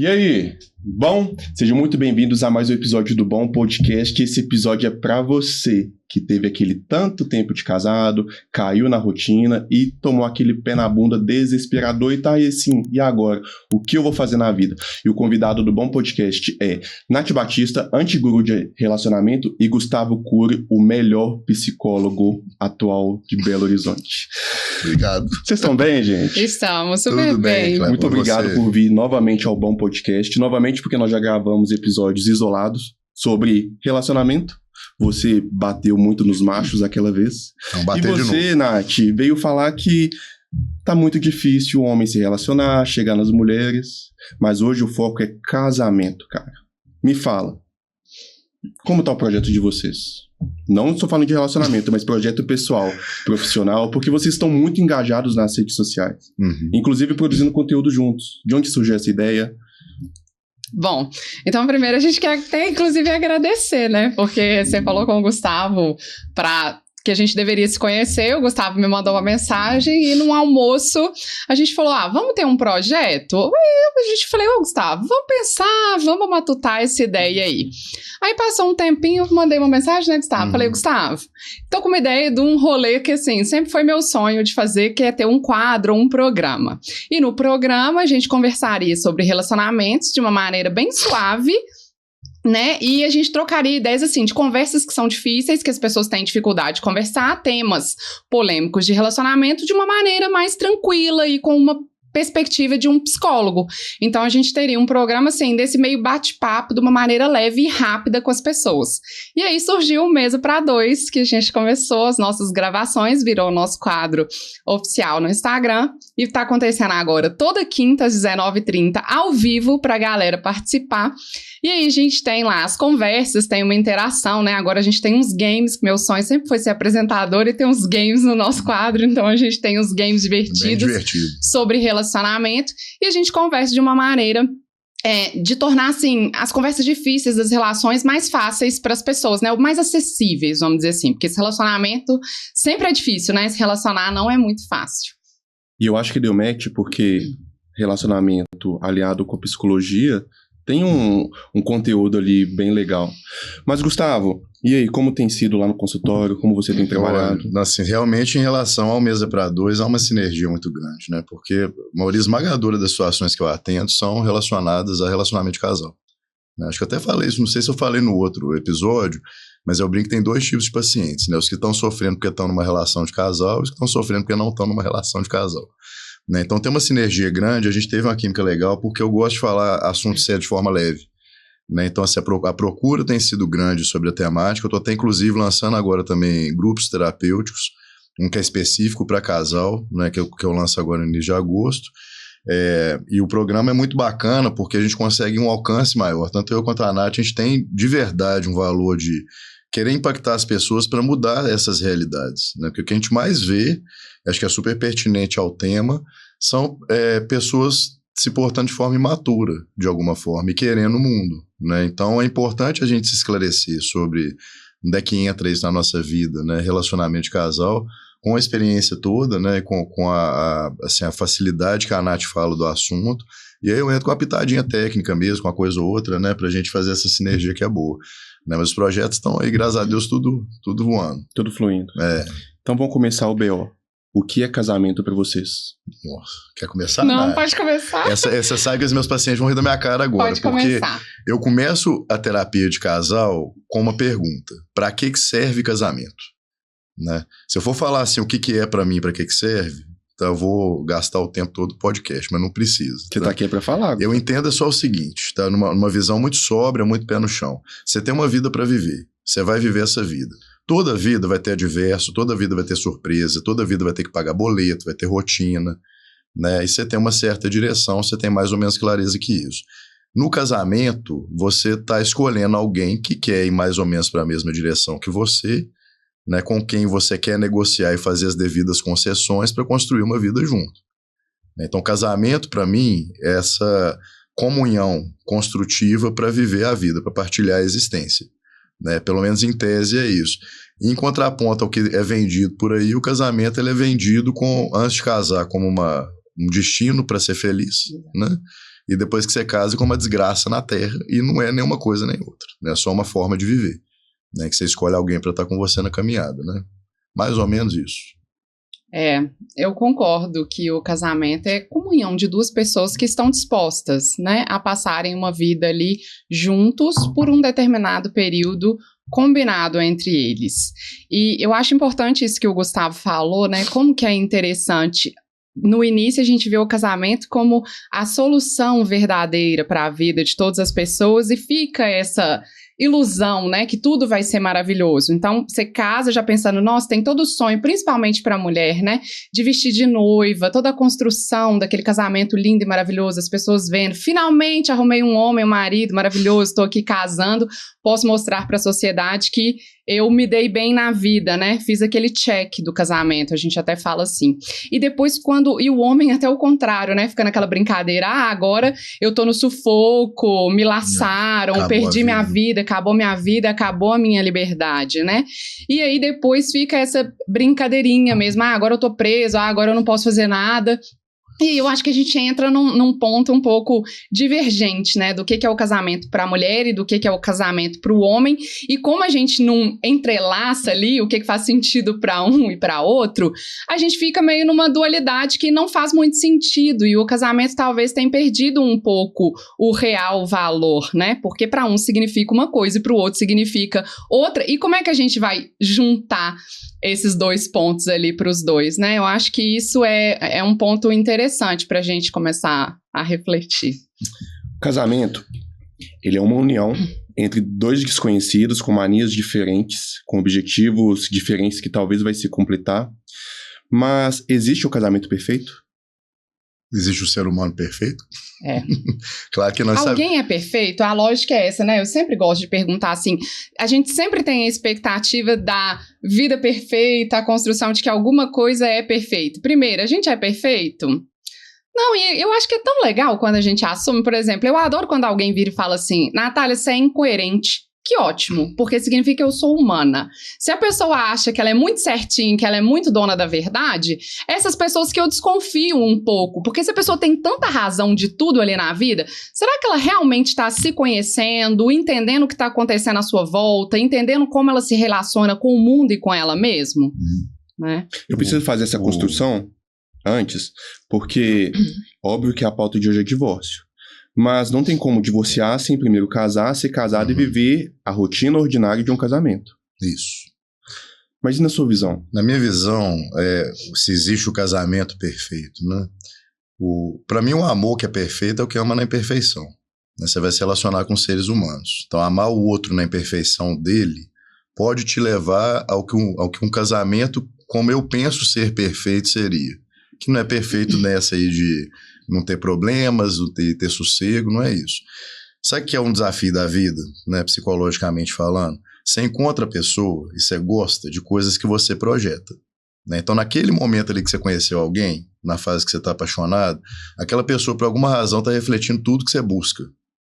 E aí? Bom, sejam muito bem-vindos a mais um episódio do Bom Podcast. Esse episódio é pra você que teve aquele tanto tempo de casado, caiu na rotina e tomou aquele pé na bunda desesperador e tá aí assim, e agora? O que eu vou fazer na vida? E o convidado do Bom Podcast é Nath Batista, antiguru de relacionamento, e Gustavo Cury, o melhor psicólogo atual de Belo Horizonte. Obrigado. Vocês estão bem, gente? Estamos super bem. Claro, muito obrigado por vir novamente ao Bom Podcast. Novamente porque nós já gravamos episódios isolados sobre relacionamento. Você bateu muito nos machos aquela vez. Não bateu de novo. E você, Nath, veio falar que tá muito difícil o homem se relacionar, chegar nas mulheres. Mas hoje o foco é casamento, cara. Me fala, como tá o projeto de vocês? Não estou falando de relacionamento, mas projeto pessoal, profissional, porque vocês estão muito engajados nas redes sociais. Inclusive produzindo conteúdo juntos. De onde surgiu essa ideia? Bom, então primeiro a gente quer até inclusive agradecer, né? Porque você falou com o Gustavo que a gente deveria se conhecer, o Gustavo me mandou uma mensagem e num almoço a gente falou, vamos ter um projeto? Aí a gente falou, Gustavo, vamos pensar, vamos matutar essa ideia aí. Aí passou um tempinho, eu mandei uma mensagem, né, Gustavo? Falei, Gustavo, tô com uma ideia de um rolê que, assim, sempre foi meu sonho de fazer, que é ter um quadro, um programa. E no programa a gente conversaria sobre relacionamentos de uma maneira bem suave, né? E a gente trocaria ideias, assim, de conversas que são difíceis, que as pessoas têm dificuldade de conversar, temas polêmicos de relacionamento de uma maneira mais tranquila e com uma perspectiva de um psicólogo. Então a gente teria um programa assim, desse meio bate-papo de uma maneira leve e rápida com as pessoas. E aí surgiu o Mesa para Dois, que a gente começou as nossas gravações, virou o nosso quadro oficial no Instagram e tá acontecendo agora toda quinta às 19h30 ao vivo pra galera participar. E aí a gente tem lá as conversas, tem uma interação, né? Agora a gente tem uns games, que meu sonho sempre foi ser apresentador e ter uns games no nosso quadro, então a gente tem uns games divertidos sobre relacionamento e a gente conversa de uma maneira de tornar, assim, as conversas difíceis das relações mais fáceis para as pessoas, né? Mais acessíveis, vamos dizer assim, porque esse relacionamento sempre é difícil, né? Se relacionar não é muito fácil. E eu acho que deu match porque relacionamento aliado com psicologia tem um conteúdo ali bem legal. Mas, Gustavo, e aí, como tem sido lá no consultório? Como você tem trabalhado? Assim, realmente, em relação ao Mesa para Dois, há uma sinergia muito grande, né? Porque a maioria esmagadora das situações que eu atendo são relacionadas a relacionamento de casal. Acho que eu até falei isso, não sei se eu falei no outro episódio, mas eu brinco que tem dois tipos de pacientes, né? Os que estão sofrendo porque estão numa relação de casal e os que estão sofrendo porque não estão numa relação de casal. Né? Então tem uma sinergia grande, a gente teve uma química legal porque eu gosto de falar assuntos sérios de forma leve. Né? Então assim, a procura tem sido grande sobre a temática, eu estou até inclusive lançando agora também grupos terapêuticos, um que é específico para casal, né? que eu lanço agora no início de agosto, e o programa é muito bacana porque a gente consegue um alcance maior, tanto eu quanto a Nath, a gente tem de verdade um valor de querer impactar as pessoas para mudar essas realidades, né? Porque o que a gente mais vê, acho que é super pertinente ao tema, são pessoas se portando de forma imatura, de alguma forma, e querendo o mundo, né? Então é importante a gente se esclarecer sobre onde é que entra isso na nossa vida, né? Relacionamento de casal, com a experiência toda, né? Com a facilidade que a Nath fala do assunto, e aí eu entro com a pitadinha técnica mesmo, com uma coisa ou outra, né? Pra gente fazer essa sinergia que é boa. Né, mas os projetos estão aí, graças a Deus, tudo voando. Tudo fluindo. Então vamos começar o BO. O que é casamento pra vocês? Nossa, quer começar? Não, pode começar. Essa sabe que os meus pacientes vão rir da minha cara agora. Pode porque começar. Eu começo a terapia de casal com uma pergunta. Pra que serve casamento? Né? Se eu for falar assim, o que é pra mim, pra que serve, então eu vou gastar o tempo todo do podcast, mas não precisa. Você tá aqui pra falar. Eu entendo só o seguinte, tá? Numa visão muito sóbria, muito pé no chão. Você tem uma vida pra viver, você vai viver essa vida. Toda vida vai ter adverso, toda vida vai ter surpresa, toda vida vai ter que pagar boleto, vai ter rotina, né? E você tem uma certa direção, você tem mais ou menos clareza que isso. No casamento, você tá escolhendo alguém que quer ir mais ou menos para a mesma direção que você, né, com quem você quer negociar e fazer as devidas concessões para construir uma vida junto. Então, casamento, para mim, é essa comunhão construtiva para viver a vida, para partilhar a existência. Né? Pelo menos em tese é isso. Em contraponto ao que é vendido por aí, o casamento ele é vendido antes de casar como um destino para ser feliz, né? e depois que você casa, com uma desgraça na terra, e não é nenhuma coisa nem outra, né? É só uma forma de viver, né? Que você escolhe alguém para estar com você na caminhada, né? Mais ou menos isso. Eu concordo que o casamento é comunhão de duas pessoas que estão dispostas, né, a passarem uma vida ali juntos por um determinado período combinado entre eles. E eu acho importante isso que o Gustavo falou, né, como que é interessante. No início a gente vê o casamento como a solução verdadeira para a vida de todas as pessoas e fica essa ilusão, né, que tudo vai ser maravilhoso. Então, você casa já pensando, nossa, tem todo o sonho, principalmente para a mulher, né, de vestir de noiva, toda a construção daquele casamento lindo e maravilhoso, as pessoas vendo, finalmente arrumei um homem, um marido maravilhoso, estou aqui casando, posso mostrar para a sociedade que eu me dei bem na vida, né, fiz aquele check do casamento, a gente até fala assim. E depois e o homem até o contrário, né, fica naquela brincadeira, agora eu tô no sufoco, me laçaram, perdi minha vida, acabou minha vida, acabou a minha liberdade, né? E aí depois fica essa brincadeirinha mesmo, agora eu tô preso, agora eu não posso fazer nada. E eu acho que a gente entra num ponto um pouco divergente, né, do que é o casamento para a mulher e do que é o casamento para o homem, e como a gente não entrelaça ali o que faz sentido para um e para outro, a gente fica meio numa dualidade que não faz muito sentido, e o casamento talvez tenha perdido um pouco o real valor, né, porque para um significa uma coisa e para o outro significa outra, e como é que a gente vai juntar esses dois pontos ali para os dois, né? Eu acho que isso é um ponto interessante para a gente começar a refletir. O casamento, ele é uma união entre dois desconhecidos com manias diferentes, com objetivos diferentes que talvez vai se completar. Mas existe o casamento perfeito? Existe o ser humano perfeito? Claro que nós Alguém é perfeito? A lógica é essa, né? Eu sempre gosto de perguntar assim, a gente sempre tem a expectativa da vida perfeita, a construção de que alguma coisa é perfeita. Primeiro, a gente é perfeito? Não, e eu acho que é tão legal quando a gente assume, por exemplo, eu adoro quando alguém vira e fala assim, Natália, você é incoerente. Que ótimo, porque significa que eu sou humana. Se a pessoa acha que ela é muito certinha, que ela é muito dona da verdade, essas pessoas que eu desconfio um pouco, porque se a pessoa tem tanta razão de tudo ali na vida, será que ela realmente está se conhecendo, entendendo o que está acontecendo à sua volta, entendendo como ela se relaciona com o mundo e com ela mesmo? Né? Eu preciso fazer essa construção antes, porque óbvio que a pauta de hoje é divórcio. Mas não tem como divorciar sem primeiro casar, ser casado e viver a rotina ordinária de um casamento. Isso. Mas e na sua visão? Na minha visão, se existe o casamento perfeito, né? Para mim, o amor que é perfeito é o que ama na imperfeição. Né? Você vai se relacionar com seres humanos. Então, amar o outro na imperfeição dele pode te levar ao que um casamento, como eu penso ser perfeito, seria. Que não é perfeito nessa aí de não ter problemas, ter sossego, não é isso. Sabe o que é um desafio da vida, né, psicologicamente falando? Você encontra a pessoa e você gosta de coisas que você projeta. Né? Então, naquele momento ali que você conheceu alguém, na fase que você está apaixonado, aquela pessoa, por alguma razão, está refletindo tudo que você busca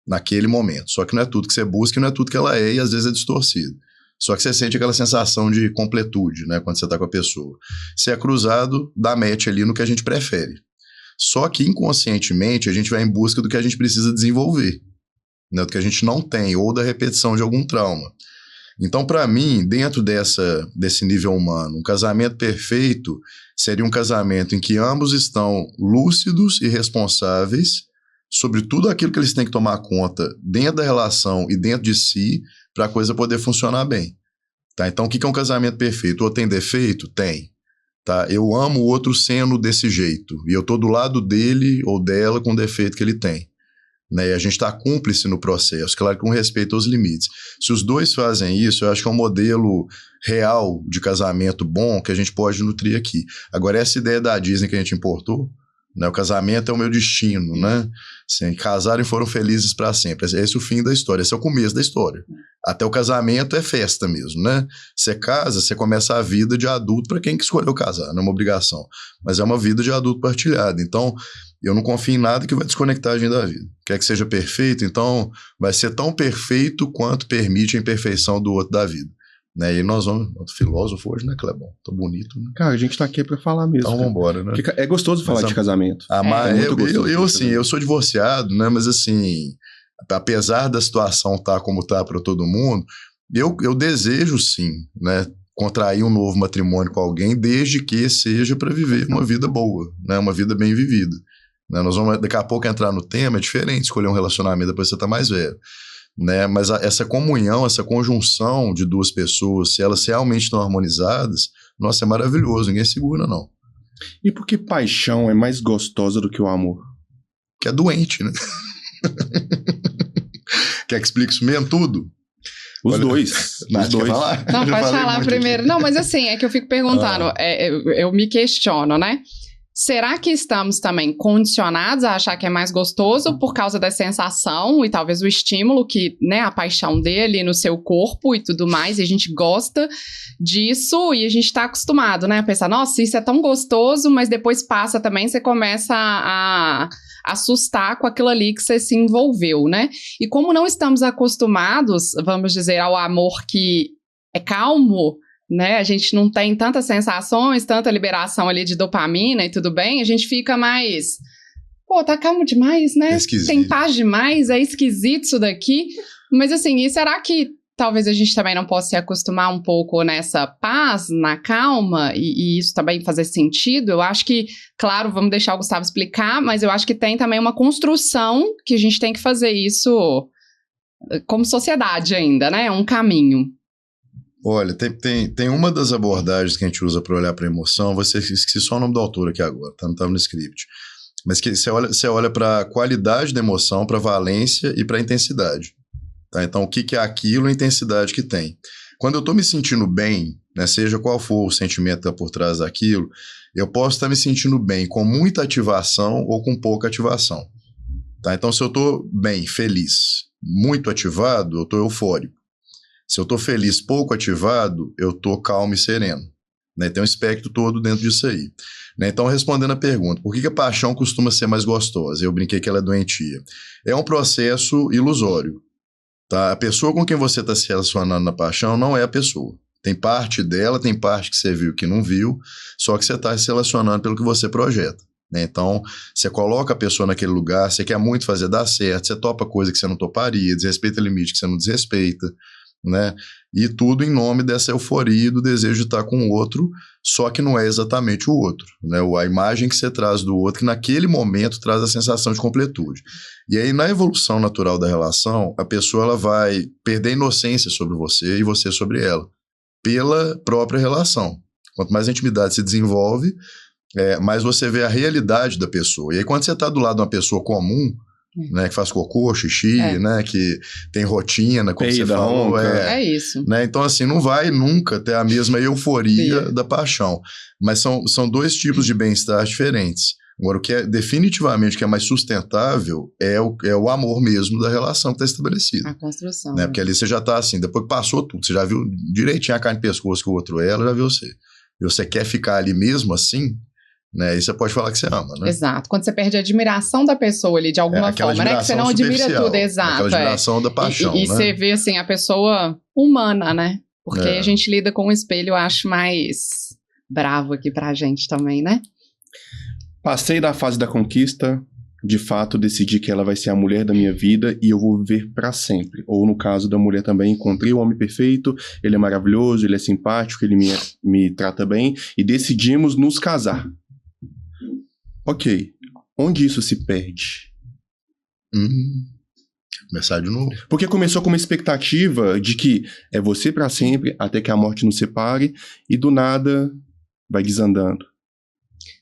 naquele momento. Só que não é tudo que você busca e não é tudo que ela é, e às vezes é distorcido. Só que você sente aquela sensação de completude, né, quando você está com a pessoa. Se é cruzado, dá match ali no que a gente prefere. Só que inconscientemente a gente vai em busca do que a gente precisa desenvolver, né, do que a gente não tem, ou da repetição de algum trauma. Então, para mim, dentro desse nível humano, um casamento perfeito seria um casamento em que ambos estão lúcidos e responsáveis sobre tudo aquilo que eles têm que tomar conta dentro da relação e dentro de si para a coisa poder funcionar bem. Tá? Então, o que é um casamento perfeito? Ou tem defeito? Tem. Tá? Eu amo o outro sendo desse jeito, e eu estou do lado dele ou dela com o defeito que ele tem. Né? E a gente está cúmplice no processo, claro, com respeito aos limites. Se os dois fazem isso, eu acho que é um modelo real de casamento bom que a gente pode nutrir aqui. Agora, essa ideia da Disney que a gente importou, né? O casamento é o meu destino, né? Assim, casaram e foram felizes para sempre. Esse é o fim da história, esse é o começo da história. Até o casamento é festa mesmo, né? Você casa, você começa a vida de adulto para quem que escolheu casar, não é uma obrigação. Mas é uma vida de adulto partilhada. Então, eu não confio em nada que vai desconectar a gente da vida. Quer que seja perfeito, então vai ser tão perfeito quanto permite a imperfeição do outro da vida. Né? E nós vamos, outro filósofo hoje, né, Clebão? Tô bonito, né? Cara, a gente tá aqui pra falar mesmo. Então vambora, né? Porque é gostoso falar de casamento. Mas muito gostoso assim, eu sou divorciado, né? Mas assim, apesar da situação tá como tá para todo mundo, eu desejo sim, né? Contrair um novo matrimônio com alguém, desde que seja para viver uma vida boa, né? Uma vida bem vivida. Né? Nós vamos daqui a pouco entrar no tema, é diferente escolher um relacionamento depois que você tá mais velho. Né? Mas essa comunhão, essa conjunção de duas pessoas, se elas realmente estão harmonizadas, nossa, é maravilhoso, ninguém segura, não. E por que paixão é mais gostosa do que o amor? Que é doente, né? Quer que explique isso mesmo tudo? Os dois. Os dois. Não, pode falar primeiro. Aqui. Não, mas assim, é que eu fico perguntando, eu me questiono, né? Será que estamos também condicionados a achar que é mais gostoso por causa da sensação e talvez o estímulo que, né, a paixão dele no seu corpo e tudo mais, e a gente gosta disso e a gente tá acostumado, né, a pensar, nossa, isso é tão gostoso, mas depois passa também, você começa a assustar com aquilo ali que você se envolveu, né? E como não estamos acostumados, vamos dizer, ao amor que é calmo, né, a gente não tem tantas sensações, tanta liberação ali de dopamina e tudo bem, a gente fica mais, pô, tá calmo demais, né? Esquisito. Tem paz demais, é esquisito isso daqui. Mas assim, e será que talvez a gente também não possa se acostumar um pouco nessa paz, na calma, e isso também fazer sentido? Eu acho que, claro, vamos deixar o Gustavo explicar, mas eu acho que tem também uma construção que a gente tem que fazer isso como sociedade ainda, né? Um caminho. Olha, tem uma das abordagens que a gente usa para olhar para a emoção, esqueci só o nome do autor aqui agora, tá? Não estava no script. Mas que você olha para a qualidade da emoção, para a valência e para a intensidade. Tá? Então, o que é aquilo, a intensidade que tem. Quando eu estou me sentindo bem, né, seja qual for o sentimento que está por trás daquilo, eu posso estar me sentindo bem com muita ativação ou com pouca ativação. Tá? Então, se eu estou bem, feliz, muito ativado, eu estou eufórico. Se eu estou feliz, pouco ativado, eu estou calmo e sereno. Né? Tem um espectro todo dentro disso aí. Né? Então, respondendo a pergunta, por que a paixão costuma ser mais gostosa? Eu brinquei que ela é doentia. É um processo ilusório. Tá? A pessoa com quem você está se relacionando na paixão não é a pessoa. Tem parte dela, tem parte que você viu que não viu, só que você está se relacionando pelo que você projeta. Né? Então, você coloca a pessoa naquele lugar, você quer muito fazer dar certo, você topa coisa que você não toparia, desrespeita limite que você não desrespeita. Né? E tudo em nome dessa euforia e do desejo de estar com o outro, só que não é exatamente o outro, né? A imagem que você traz do outro, que naquele momento traz a sensação de completude. E aí, na evolução natural da relação, a pessoa ela vai perder a inocência sobre você e você sobre ela, pela própria relação. Quanto mais a intimidade se desenvolve, mais você vê a realidade da pessoa. E aí, quando você está do lado de uma pessoa comum, né, que faz cocô, xixi, né, que tem rotina, como você falou. É isso. Né, então, assim, não vai nunca ter a mesma euforia da paixão. Mas são dois tipos de bem-estar diferentes. Agora, o que é definitivamente que é mais sustentável é o amor mesmo da relação que está estabelecida. A construção. Né, porque ali você já está assim, depois que passou tudo, você já viu direitinho a carne de pescoço que o outro é, ela já viu você. E você quer ficar ali mesmo assim, né? Aí você pode falar que você ama, né? Exato. Quando você perde a admiração da pessoa ali, de alguma forma, né? Que você não admira tudo, exato. Aquela admiração da paixão, e né? você vê, assim, a pessoa humana, né? Porque a gente lida com o espelho, eu acho, mais bravo aqui pra gente também, né? Passei da fase da conquista, de fato decidi que ela vai ser a mulher da minha vida e eu vou viver pra sempre. Ou no caso da mulher também, encontrei o homem perfeito, ele é maravilhoso, ele é simpático, ele me trata bem e decidimos nos casar. Ok, onde isso se perde? Começar de novo. Porque começou com uma expectativa de que é você pra sempre, até que a morte nos separe, e do nada vai desandando.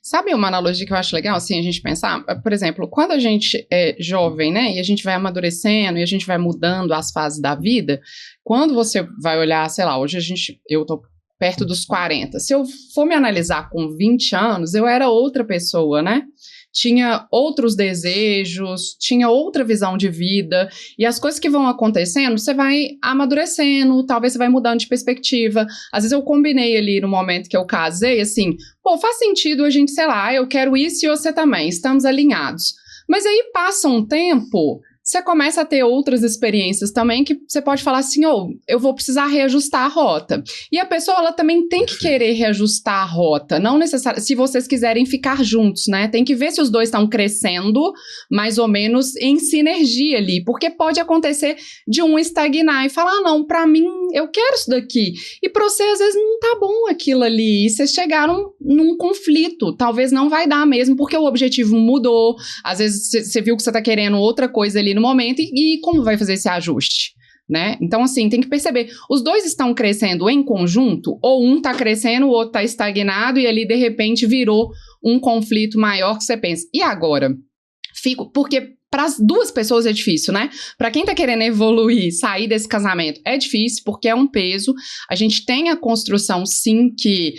Sabe uma analogia que eu acho legal, assim, a gente pensar? Por exemplo, quando a gente é jovem, né, e a gente vai amadurecendo, e a gente vai mudando as fases da vida, quando você vai olhar, sei lá, hoje eu tô perto dos 40. Se eu for me analisar com 20 anos, eu era outra pessoa, né? Tinha outros desejos, tinha outra visão de vida, e as coisas que vão acontecendo, você vai amadurecendo, talvez você vai mudando de perspectiva. Às vezes eu combinei ali no momento que eu casei, assim, pô, faz sentido a gente, sei lá, eu quero isso e você também, estamos alinhados. Mas aí passa um tempo, você começa a ter outras experiências também que você pode falar assim, eu vou precisar reajustar a rota. E a pessoa, ela também tem que querer reajustar a rota, não necessariamente, se vocês quiserem ficar juntos, né? Tem que ver se os dois estão crescendo, mais ou menos, em sinergia ali, porque pode acontecer de um estagnar e falar, não, pra mim, eu quero isso daqui. E pra você, às vezes, não tá bom aquilo ali, e vocês chegaram num conflito, talvez não vai dar mesmo, porque o objetivo mudou, às vezes você viu que você tá querendo outra coisa ali no momento, e como vai fazer esse ajuste, né? Então, assim, tem que perceber, os dois estão crescendo em conjunto, ou um tá crescendo, o outro tá estagnado, e ali, de repente, virou um conflito maior que você pensa, e agora? Porque para as duas pessoas é difícil, né? Para quem tá querendo evoluir, sair desse casamento, é difícil porque é um peso. A gente tem a construção, sim, que,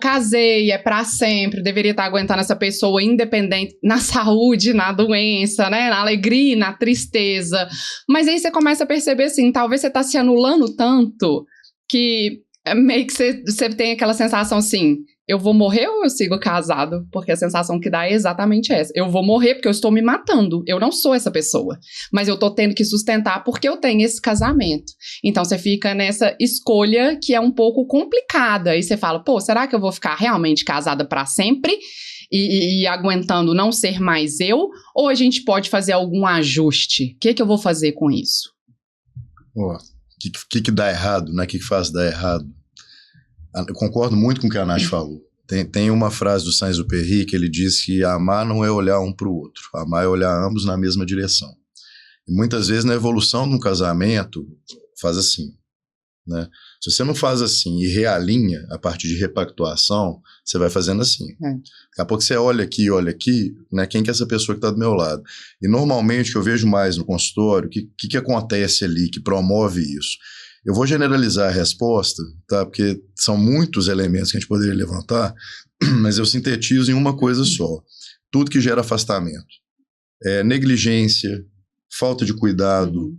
casei, é para sempre, deveria estar aguentando essa pessoa independente na saúde, na doença, né? Na alegria, na tristeza. Mas aí você começa a perceber, assim, talvez você tá se anulando tanto que meio que você tem aquela sensação assim, eu vou morrer ou eu sigo casado? Porque a sensação que dá é exatamente essa. Eu vou morrer porque eu estou me matando. Eu não sou essa pessoa. Mas eu tô tendo que sustentar porque eu tenho esse casamento. Então você fica nessa escolha que é um pouco complicada. E você fala, será que eu vou ficar realmente casada para sempre? E aguentando não ser mais eu? Ou a gente pode fazer algum ajuste? O que eu vou fazer com isso? O que dá errado, né? O que faz dar errado? Eu concordo muito com o que a Nath falou. Tem uma frase do Saint-Exupéry que ele diz que amar não é olhar um para o outro. Amar é olhar ambos na mesma direção. E muitas vezes na evolução de um casamento, faz assim, né? Se você não faz assim e realinha a partir de repactuação, você vai fazendo assim. Daqui a pouco você olha aqui, né? Quem que é essa pessoa que está do meu lado? E normalmente o que eu vejo mais no consultório, o que acontece ali que promove isso? Eu vou generalizar a resposta, tá? Porque são muitos elementos que a gente poderia levantar, mas eu sintetizo em uma coisa só. Tudo que gera afastamento. Negligência, falta de cuidado,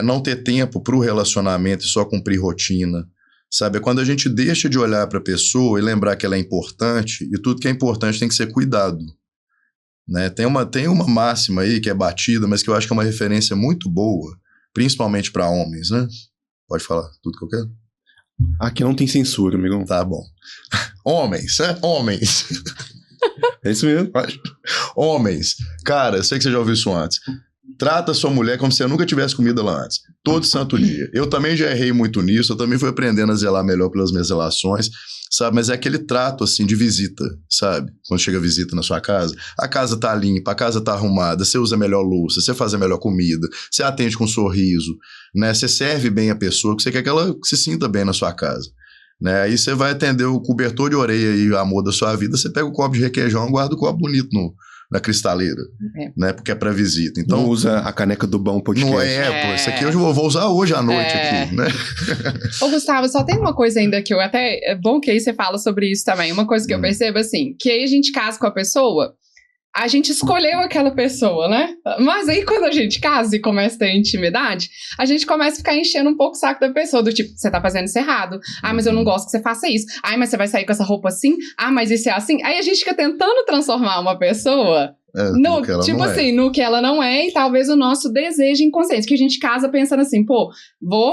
não ter tempo para o relacionamento e só cumprir rotina. Sabe? É quando a gente deixa de olhar para a pessoa e lembrar que ela é importante, e tudo que é importante tem que ser cuidado. Né? Tem uma máxima aí que é batida, mas que eu acho que é uma referência muito boa, principalmente para homens, né? Pode falar tudo que eu quero? Aqui não tem censura, amigão. Tá bom. Homens, homens. É isso mesmo. Homens. Cara, eu sei que você já ouviu isso antes. Trata sua mulher como se você nunca tivesse comido ela antes. Todo santo dia. Eu também já errei muito nisso, eu também fui aprendendo a zelar melhor pelas minhas relações, sabe? Mas é aquele trato, assim, de visita, sabe? Quando chega visita na sua casa, a casa tá limpa, a casa tá arrumada, você usa a melhor louça, você faz a melhor comida, você atende com um sorriso, né? Você serve bem a pessoa, que você quer que ela se sinta bem na sua casa. Né? Aí você vai atender o cobertor de orelha e o amor da sua vida, você pega o copo de requeijão e guarda o copo bonito na cristaleira, né? Porque é para visita. Então, não usa a caneca do Bom Podcast. Não pô, isso aqui eu vou usar hoje à noite aqui, né? Ô, Gustavo, só tem uma coisa ainda que eu até... É bom que aí você fala sobre isso também. Uma coisa que eu percebo, assim, que aí a gente casa com a pessoa, a gente escolheu aquela pessoa, né? Mas aí quando a gente casa e começa a ter intimidade, a gente começa a ficar enchendo um pouco o saco da pessoa, do tipo, você tá fazendo isso errado. Ah, mas eu não gosto que você faça isso. Ah, mas você vai sair com essa roupa assim? Ah, mas isso é assim? Aí a gente fica tentando transformar uma pessoa no que ela não é, e talvez o nosso desejo inconsciente, que a gente casa pensando assim,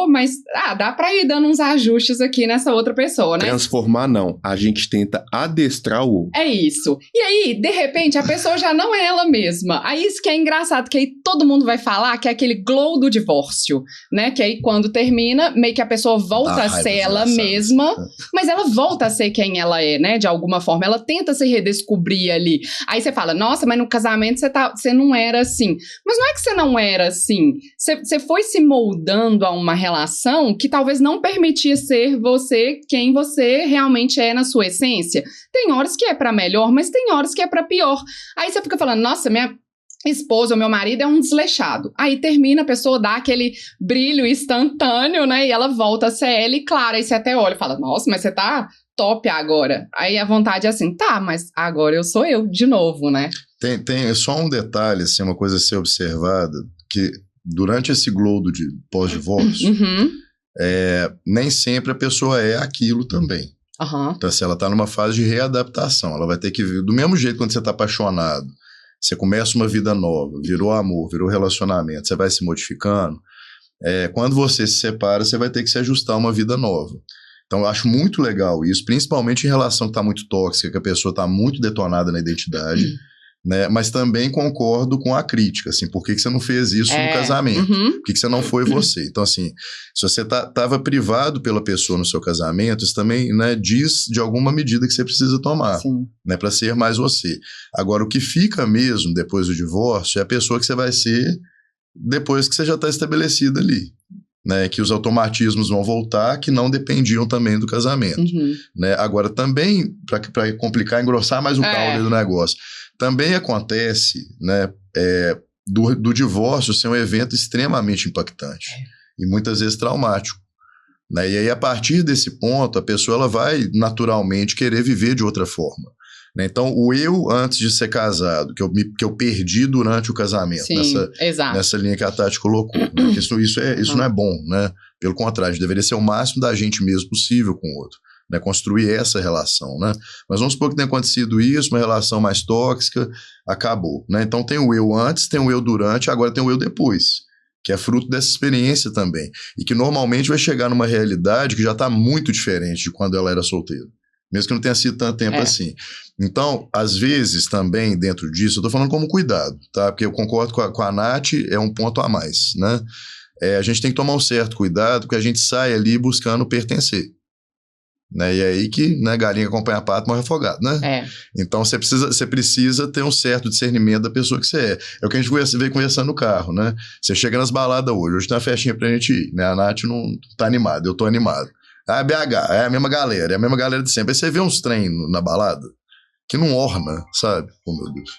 mas dá pra ir dando uns ajustes aqui nessa outra pessoa, né? Transformar não, a gente tenta adestrar o outro. É isso. E aí, de repente, a pessoa já não é ela mesma. Aí isso que é engraçado, que aí todo mundo vai falar que é aquele glow do divórcio, né? Que aí quando termina, meio que a pessoa volta a ser ela mesma, mas ela volta a ser quem ela é, né? De alguma forma, ela tenta se redescobrir ali. Aí você fala, nossa, mas no casamento você não era assim. Mas não é que você não era assim. Você foi se moldando a uma relação que talvez não permitia ser você quem você realmente é na sua essência. Tem horas que é pra melhor, mas tem horas que é pra pior. Aí você fica falando, nossa, minha esposa ou meu marido é um desleixado. Aí termina, a pessoa dá aquele brilho instantâneo, né? E ela volta a ser ela e claro, aí você até olha e fala, nossa, mas você tá top agora. Aí a vontade é assim, mas agora eu sou eu de novo, né? Tem só um detalhe, assim, uma coisa a ser observada, que durante esse glow de pós-divórcio, nem sempre a pessoa é aquilo também. Então, se ela está numa fase de readaptação, ela vai ter que vir do mesmo jeito quando você está apaixonado. você começa uma vida nova, virou amor, virou relacionamento, você vai se modificando, quando você se separa, você vai ter que se ajustar a uma vida nova. Então, eu acho muito legal isso, principalmente em relação que está muito tóxica, que a pessoa está muito detonada na identidade, né? Mas também concordo com a crítica, assim, por que você não fez isso no casamento? Por que você não foi você? Então, assim, se você estava privado pela pessoa no seu casamento, isso também, né, diz de alguma medida que você precisa tomar, né, para ser mais você. Agora, o que fica mesmo depois do divórcio é a pessoa que você vai ser depois que você já está estabelecido ali. Né, que os automatismos vão voltar, que não dependiam também do casamento. Né? Agora, também, para complicar, engrossar mais o caldo do negócio, também acontece, né, do divórcio ser um evento extremamente impactante e muitas vezes traumático. Né? E aí, a partir desse ponto, a pessoa ela vai naturalmente querer viver de outra forma. Né? Então, o eu antes de ser casado, que eu perdi durante o casamento, nessa linha que a Tati colocou, né? Que isso não é bom, né? Pelo contrário, deveria ser o máximo da gente mesmo possível com o outro, né? Construir essa relação, né? Mas vamos supor que tenha acontecido isso, uma relação mais tóxica, acabou, né? Então tem o eu antes, tem o eu durante, agora tem o eu depois, que é fruto dessa experiência também, e que normalmente vai chegar numa realidade que já está muito diferente de quando ela era solteira. Mesmo que não tenha sido tanto tempo assim. Então, às vezes, também, dentro disso, eu tô falando como cuidado, tá? Porque eu concordo com a Nath, é um ponto a mais, né? A gente tem que tomar um certo cuidado, porque a gente sai ali buscando pertencer. Né? E é aí que, né, galinha acompanha pato, morre afogado, né? Então, você precisa ter um certo discernimento da pessoa que você é. É o que a gente veio conversando no carro, né? Você chega nas baladas hoje tem uma festinha pra gente ir, né? A Nath não tá animada, eu tô animado. A BH, é a mesma galera de sempre. Aí você vê uns trem na balada que não orna, sabe? Oh, meu Deus.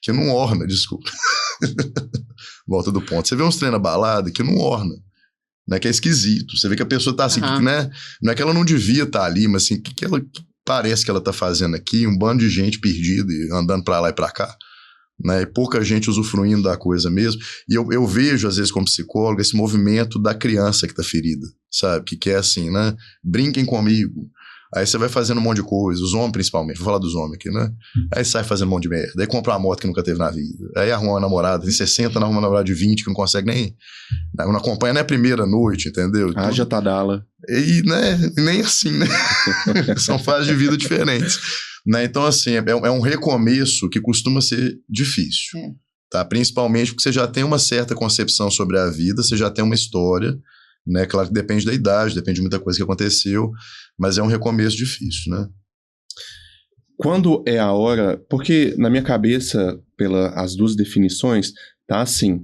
Que não orna, desculpa. Volta do ponto. Você vê uns trem na balada que não orna, né? Que é esquisito. Você vê que a pessoa tá assim, né? Não é que ela não devia estar ali, mas assim, que parece que ela tá fazendo aqui? Um bando de gente perdida e andando pra lá e pra cá. Né, e pouca gente usufruindo da coisa mesmo. E eu vejo, às vezes, como psicólogo, esse movimento da criança que tá ferida, sabe? Que é assim, né? Brinquem comigo. Aí você vai fazendo um monte de coisa, os homens principalmente, vou falar dos homens aqui, né? Aí sai fazendo um monte de merda, aí compra uma moto que nunca teve na vida, aí arruma uma namorada, tem 60, arruma uma namorada de 20 que não consegue nem, não acompanha nem a primeira noite, entendeu? Já tá dala. E, né, nem assim, né? São fases de vida diferentes. Né? Então, assim, é um recomeço que costuma ser difícil, tá? Principalmente porque você já tem uma certa concepção sobre a vida, você já tem uma história, né? Claro que depende da idade, depende de muita coisa que aconteceu, mas é um recomeço difícil, né? Quando é a hora... Porque na minha cabeça, pelas duas definições, tá assim,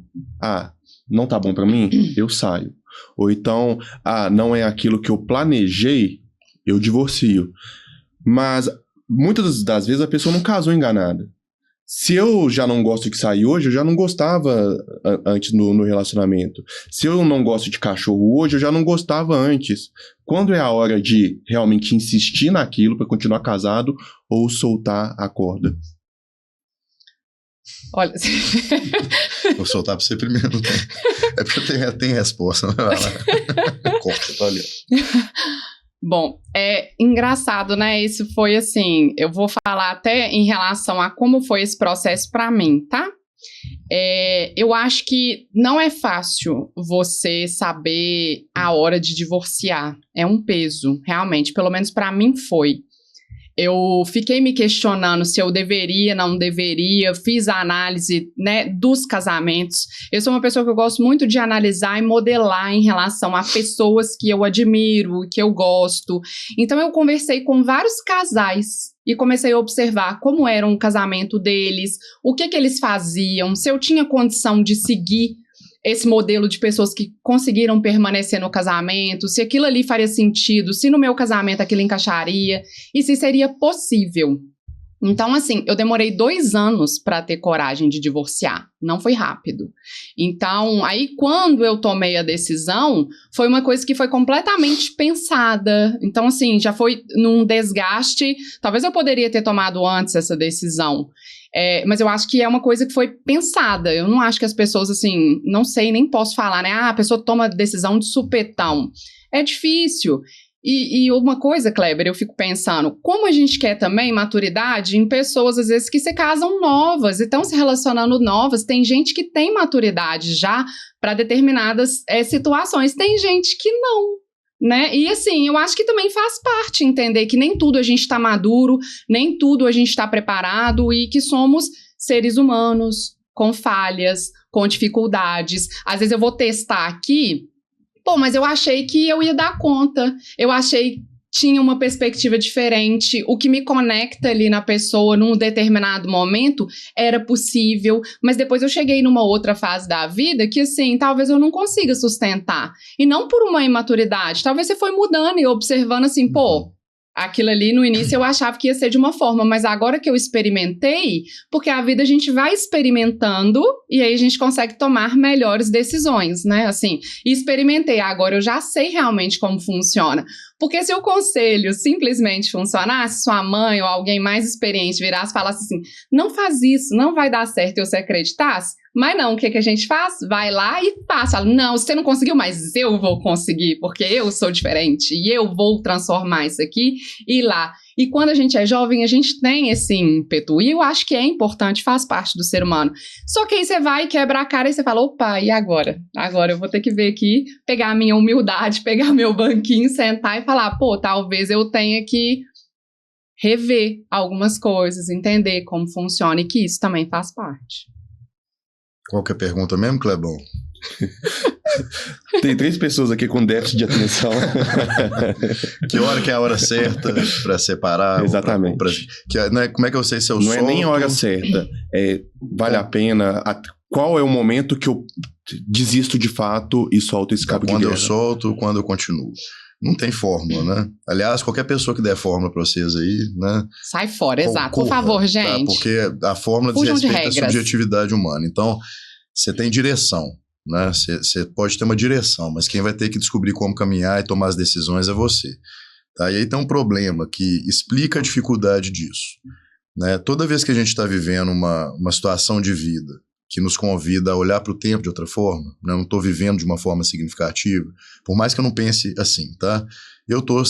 não tá bom pra mim, eu saio. Ou então, não é aquilo que eu planejei, eu divorcio. Mas... muitas das vezes a pessoa não casou enganada. Se eu já não gosto de sair hoje, eu já não gostava antes no relacionamento. Se eu não gosto de cachorro hoje, eu já não gostava antes. Quando é a hora de realmente insistir naquilo para continuar casado ou soltar a corda? Olha... Vou soltar para você primeiro. É porque tem resposta. Corta, tá ali. Bom, é engraçado, né? Isso foi assim, eu vou falar até em relação a como foi esse processo para mim, tá? Eu acho que não é fácil você saber a hora de divorciar. É um peso, realmente. Pelo menos para mim foi. Eu fiquei me questionando se eu deveria, não deveria, fiz a análise, né, dos casamentos. Eu sou uma pessoa que eu gosto muito de analisar e modelar em relação a pessoas que eu admiro, que eu gosto. Então eu conversei com vários casais e comecei a observar como era o casamento deles, o que eles faziam, se eu tinha condição de seguir esse modelo de pessoas que conseguiram permanecer no casamento, se aquilo ali faria sentido, se no meu casamento aquilo encaixaria e se seria possível. Então, assim, eu demorei 2 anos para ter coragem de divorciar, não foi rápido. Então, aí quando eu tomei a decisão, foi uma coisa que foi completamente pensada. Então, assim, já foi num desgaste, talvez eu poderia ter tomado antes essa decisão. Mas eu acho que é uma coisa que foi pensada. Eu não acho que as pessoas, assim, não sei, nem posso falar, né? A pessoa toma decisão de supetão. É difícil. E uma coisa, Kleber, eu fico pensando, como a gente quer também maturidade em pessoas, às vezes, que se casam novas e estão se relacionando novas. Tem gente que tem maturidade já para determinadas situações, tem gente que não, né? E assim, eu acho que também faz parte entender que nem tudo a gente está maduro, nem tudo a gente está preparado e que somos seres humanos com falhas, com dificuldades. Às vezes eu vou testar aqui, mas eu achei que eu ia dar conta, eu achei que tinha uma perspectiva diferente, o que me conecta ali na pessoa num determinado momento era possível, mas depois eu cheguei numa outra fase da vida que, assim, talvez eu não consiga sustentar, e não por uma imaturidade, talvez você foi mudando e observando assim, aquilo ali no início eu achava que ia ser de uma forma, mas agora que eu experimentei, porque a vida a gente vai experimentando e aí a gente consegue tomar melhores decisões, né? Assim, experimentei, agora eu já sei realmente como funciona. Porque se o conselho simplesmente funcionasse, sua mãe ou alguém mais experiente virasse e falasse assim, não faz isso, não vai dar certo, e você acreditasse, mas não, o que a gente faz? Vai lá e passa. Fala, não, você não conseguiu, mas eu vou conseguir, porque eu sou diferente e eu vou transformar isso aqui e ir lá. E quando a gente é jovem, a gente tem esse ímpeto, e eu acho que é importante, faz parte do ser humano. Só que aí você vai, quebra a cara e você fala, opa, e agora? Agora eu vou ter que ver aqui, pegar a minha humildade, pegar meu banquinho, sentar e falar, talvez eu tenha que rever algumas coisas, entender como funciona, e que isso também faz parte. Qual que é a pergunta mesmo, Clebão? Tem 3 pessoas aqui com déficit de atenção. Que hora que é a hora certa para separar? Exatamente. Como é que eu sei se eu Não solto? é nem a hora certa. Vale a pena... Qual é o momento que eu desisto de fato e solto esse cabo de guerra? Quando eu solto, quando eu continuo. Não tem fórmula, né? Aliás, qualquer pessoa que der fórmula para vocês aí, né? Sai fora, exato. Por favor, gente. Tá? Porque a fórmula diz respeito à subjetividade humana. Então, você tem direção, né? Você pode ter uma direção, mas quem vai ter que descobrir como caminhar e tomar as decisões é você. Tá? E aí tem um problema que explica a dificuldade disso, né? Toda vez que a gente está vivendo uma situação de vida que nos convida a olhar para o tempo de outra forma, né? Eu não estou vivendo de uma forma significativa, por mais que eu não pense assim, tá? Eu estou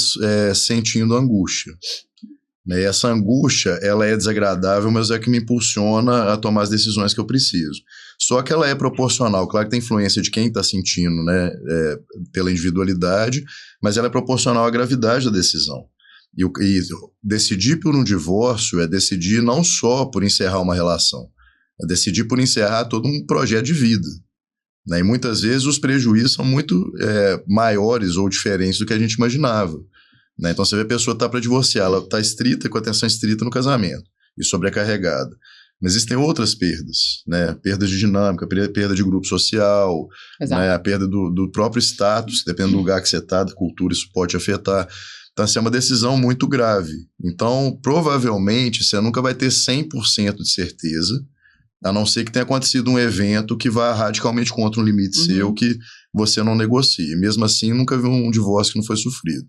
sentindo angústia. Né? E essa angústia, ela é desagradável, mas é que me impulsiona a tomar as decisões que eu preciso. Só que ela é proporcional, claro que tem influência de quem está sentindo, né? Pela individualidade, mas ela é proporcional à gravidade da decisão. E decidir por um divórcio é decidir não só por encerrar uma relação, é decidir por encerrar todo um projeto de vida. Né? E muitas vezes os prejuízos são muito maiores ou diferentes do que a gente imaginava. Né? Então você vê a pessoa está para divorciar, ela está estrita, com atenção estrita no casamento e sobrecarregada. Mas existem outras perdas, né? Perdas de dinâmica, perda de grupo social, né? A perda do próprio status, dependendo do lugar que você está, da cultura, isso pode afetar. Então, assim, é uma decisão muito grave. Então, provavelmente, você nunca vai ter 100% de certeza, a não ser que tenha acontecido um evento que vá radicalmente contra um limite seu que você não negocie. Mesmo assim, nunca vi um divórcio que não foi sofrido.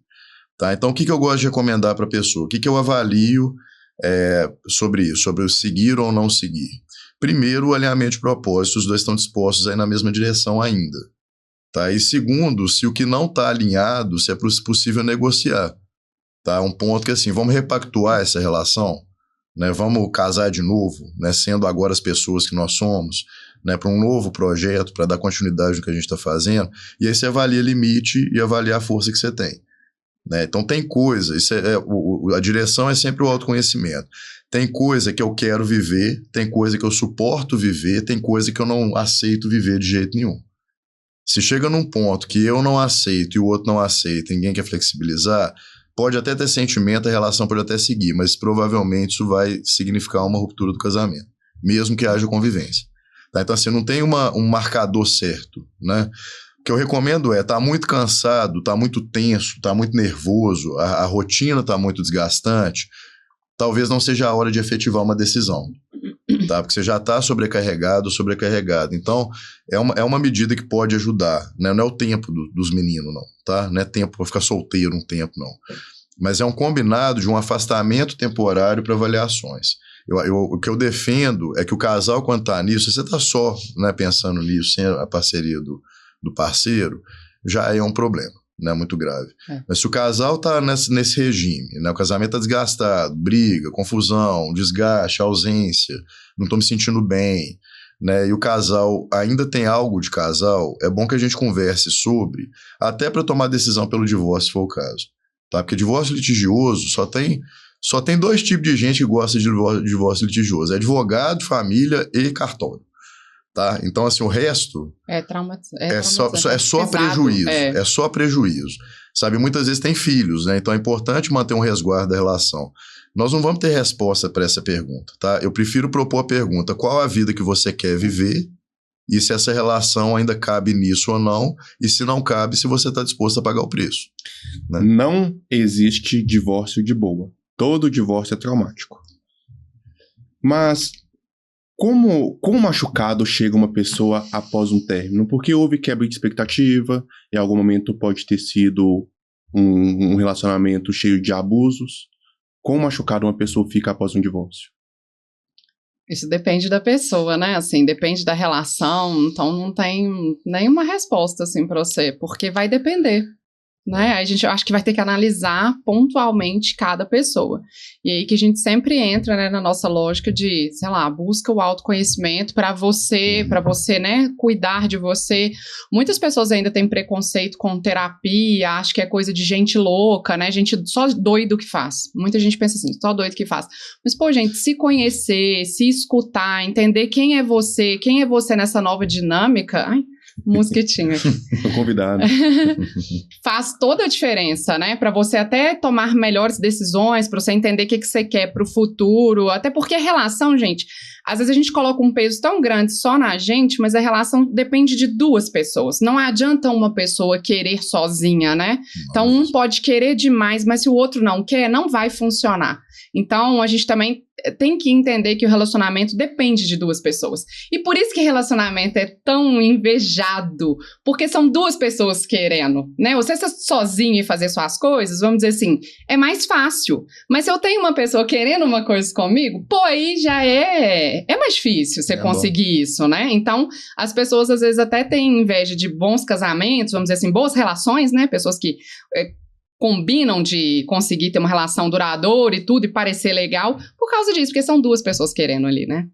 Tá? Então, o que eu gosto de recomendar para a pessoa? O que eu avalio sobre isso, sobre seguir ou não seguir? Primeiro, o alinhamento de propósitos, os dois estão dispostos a ir na mesma direção ainda. Tá? E segundo, se o que não está alinhado, se é possível negociar. Tá? Um ponto que assim, vamos repactuar essa relação? Né, vamos casar de novo, né, sendo agora as pessoas que nós somos, né, para um novo projeto, para dar continuidade no que a gente está fazendo, e aí você avalia limite e avalia a força que você tem. Né? Então tem coisa, a direção é sempre o autoconhecimento. Tem coisa que eu quero viver, tem coisa que eu suporto viver, tem coisa que eu não aceito viver de jeito nenhum. Se chega num ponto que eu não aceito e o outro não aceita, ninguém quer flexibilizar, pode até ter sentimento, a relação pode até seguir, mas provavelmente isso vai significar uma ruptura do casamento, mesmo que haja convivência. Tá? Então, assim, não tem um marcador certo, né? O que eu recomendo tá muito cansado, tá muito tenso, tá muito nervoso, a rotina tá muito desgastante, talvez não seja a hora de efetivar uma decisão, tá? Porque você já tá sobrecarregado. Então, é uma medida que pode ajudar, né? Não é o tempo dos meninos, não, tá? Não é tempo para ficar solteiro um tempo, não. Mas é um combinado de um afastamento temporário para avaliações. O que eu defendo é que o casal, quando tá nisso, se você tá só, né, pensando nisso, sem a parceria do parceiro, já é um problema. né, muito grave. Mas se o casal tá nesse regime, né, o casamento tá desgastado, briga, confusão, desgaste, ausência, não tô me sentindo bem, né, e o casal ainda tem algo de casal, é bom que a gente converse sobre, até para tomar decisão pelo divórcio, se for o caso. Tá? Porque divórcio litigioso só tem 2 tipos de gente que gosta de divórcio litigioso. É advogado, família e cartório. Tá? Então, assim, o resto é só prejuízo. É só prejuízo. Sabe, muitas vezes tem filhos, né? Então é importante manter um resguardo da relação. Nós não vamos ter resposta para essa pergunta, tá? Eu prefiro propor a pergunta: qual a vida que você quer viver? E se essa relação ainda cabe nisso ou não, e se não cabe, se você está disposto a pagar o preço. Né? Não existe divórcio de boa. Todo divórcio é traumático. Mas como machucado chega uma pessoa após um término? Porque houve quebra de expectativa, em algum momento pode ter sido um relacionamento cheio de abusos. Como machucado uma pessoa fica após um divórcio? Isso depende da pessoa, né? Assim, depende da relação, então não tem nenhuma resposta, assim, pra você, porque vai depender, né? Aí a gente acho que vai ter que analisar pontualmente cada pessoa. E aí que a gente sempre entra, né, na nossa lógica de, sei lá, busca o autoconhecimento para você, né, cuidar de você. Muitas pessoas ainda têm preconceito com terapia, acham que é coisa de gente louca, né? Gente só doido que faz. Muita gente pensa assim, só doido que faz. Mas, pô, gente, se conhecer, se escutar, entender quem é você nessa nova dinâmica... Ai, mosquitinho aqui. Tô convidado. Faz toda a diferença, né? Pra você até tomar melhores decisões, pra você entender o que você quer pro futuro. Até porque a relação, gente, às vezes a gente coloca um peso tão grande só na gente, mas a relação depende de 2 pessoas. Não adianta uma pessoa querer sozinha, né? Então um pode querer demais, mas se o outro não quer, não vai funcionar. Então a gente também tem que entender que o relacionamento depende de 2 pessoas. E por isso que relacionamento é tão invejado, porque são 2 pessoas querendo, né? Você ser sozinho e fazer suas coisas, vamos dizer assim, é mais fácil. Mas se eu tenho uma pessoa querendo uma coisa comigo, pô, aí já é mais difícil você conseguir isso, né? Então, as pessoas às vezes até têm inveja de bons casamentos, vamos dizer assim, boas relações, né? Pessoas que... combinam de conseguir ter uma relação duradoura e tudo, e parecer legal, por causa disso, porque são 2 pessoas querendo ali, né?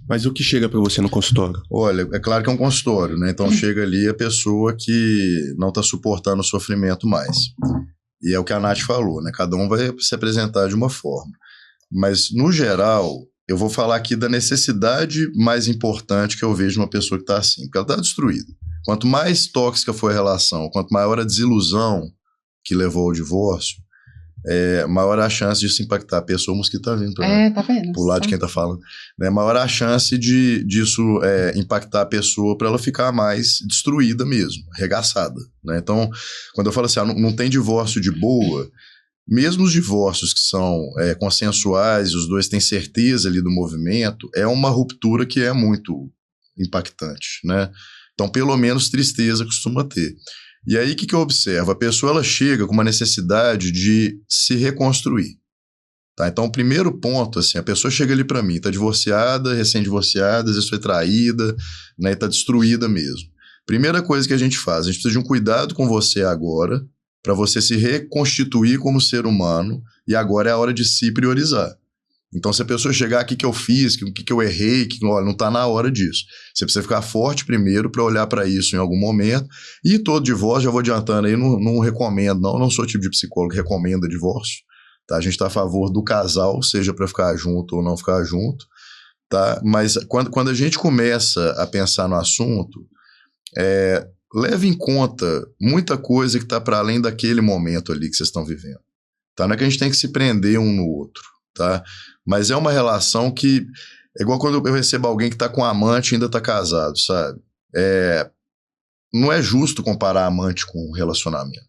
Mas o que chega pra você no consultório? Olha, é claro que é um consultório, né? Então chega ali a pessoa que não tá suportando o sofrimento mais. E é o que a Nath falou, né? Cada um vai se apresentar de uma forma. Mas, no geral, eu vou falar aqui da necessidade mais importante que eu vejo numa pessoa que tá assim, porque ela tá destruída. Quanto mais tóxica for a relação, quanto maior a desilusão que levou ao divórcio, maior a chance disso impactar a pessoa. O mosquito tá vindo tá vendo? pro lado de quem tá falando, né? Maior a chance disso impactar a pessoa para ela ficar mais destruída mesmo, arregaçada, né? Então, quando eu falo assim, não tem divórcio de boa, mesmo os divórcios que são consensuais, os 2 têm certeza ali do movimento, é uma ruptura que é muito impactante, né? Então, pelo menos tristeza costuma ter. E aí, o que eu observo? A pessoa ela chega com uma necessidade de se reconstruir. Tá? Então, o primeiro ponto, assim, a pessoa chega ali para mim, tá divorciada, recém-divorciada, às vezes foi traída, né, e tá destruída mesmo. Primeira coisa que a gente faz, a gente precisa de um cuidado com você agora, para você se reconstituir como ser humano, e agora é a hora de se priorizar. Então, se a pessoa chegar, o que eu fiz, o que eu errei, olha, não está na hora disso. Você precisa ficar forte primeiro para olhar para isso em algum momento. E todo divórcio, já vou adiantando aí, não recomendo, não sou o tipo de psicólogo que recomenda divórcio. Tá? A gente está a favor do casal, seja para ficar junto ou não ficar junto. Tá? Mas quando a gente começa a pensar no assunto, leve em conta muita coisa que está para além daquele momento ali que vocês estão vivendo. Tá? Não é que a gente tem que se prender um no outro. Tá? Mas é uma relação que é igual quando eu recebo alguém que tá com amante e ainda tá casado, sabe? Não é justo comparar amante com relacionamento,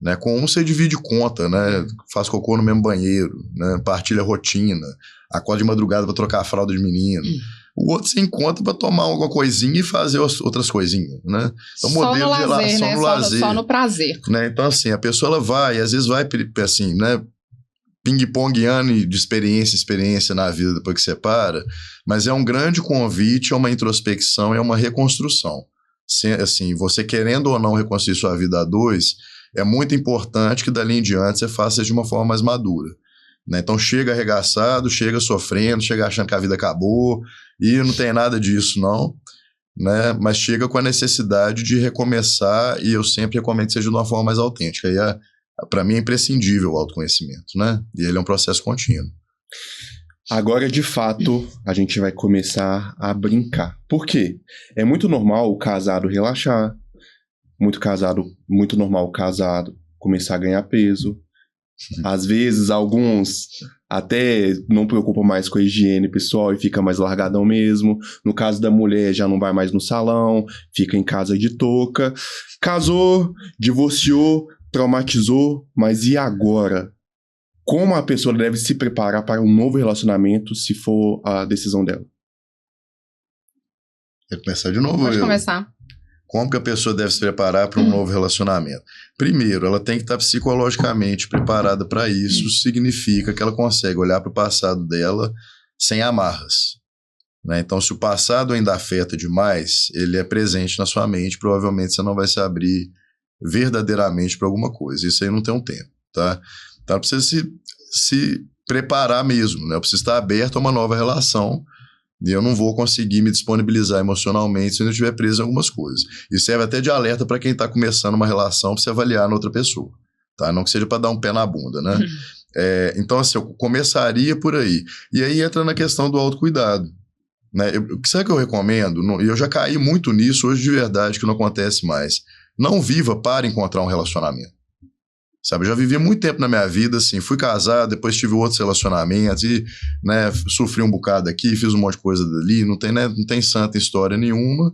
né? Com um você divide conta, né? Faz cocô no mesmo banheiro, né? Partilha rotina, acorda de madrugada pra trocar a fralda de menino. O outro você encontra pra tomar alguma coisinha e fazer outras coisinhas, né? Então, só modelo no de lazer, relação né? no lazer. Só no prazer. Né? Então, assim, a pessoa ela vai, às vezes vai assim, né? Ping-pongando de experiência na vida depois que separa, mas é um grande convite a uma introspecção e a uma reconstrução. assim, você querendo ou não reconstruir sua vida a dois, é muito importante que dali em diante você faça isso de uma forma mais madura. Né? Então chega arregaçado, chega sofrendo, chega achando que a vida acabou, e não tem nada disso não, né? Mas chega com a necessidade de recomeçar, e eu sempre recomendo que seja de uma forma mais autêntica. E para mim é imprescindível o autoconhecimento, né? E ele é um processo contínuo. Agora, de fato, a gente vai começar a brincar. Por quê? É muito normal o casado relaxar, muito normal o casado começar a ganhar peso. Às vezes, alguns até não preocupam mais com a higiene pessoal e fica mais largadão mesmo. No caso da mulher, já não vai mais no salão, fica em casa de touca. Casou, divorciou, traumatizou, mas e agora? Como a pessoa deve se preparar para um novo relacionamento se for a decisão dela? Quer começar de novo? Pode começar. Como que a pessoa deve se preparar para um novo relacionamento? Primeiro, ela tem que estar psicologicamente preparada para isso. Significa que ela consegue olhar para o passado dela sem amarras. Né? Então, se o passado ainda afeta demais, ele é presente na sua mente, provavelmente você não vai se abrir verdadeiramente para alguma coisa. Isso aí não tem um tempo, tá? Então, precisa se preparar mesmo, né? Eu preciso estar aberto a uma nova relação. E eu não vou conseguir me disponibilizar emocionalmente se eu não estiver preso em algumas coisas. Isso serve até de alerta para quem está começando uma relação, para você avaliar na outra pessoa. Tá? Não que seja para dar um pé na bunda, né? Então, assim, eu começaria por aí. E aí entra na questão do autocuidado. Né? Sabe o que eu recomendo? E eu já caí muito nisso, hoje de verdade, que não acontece mais. Não viva para encontrar um relacionamento. Sabe, eu já vivi muito tempo na minha vida, assim, fui casado, depois tive outros relacionamentos e, né, sofri um bocado aqui, fiz um monte de coisa dali, não tem santa história nenhuma,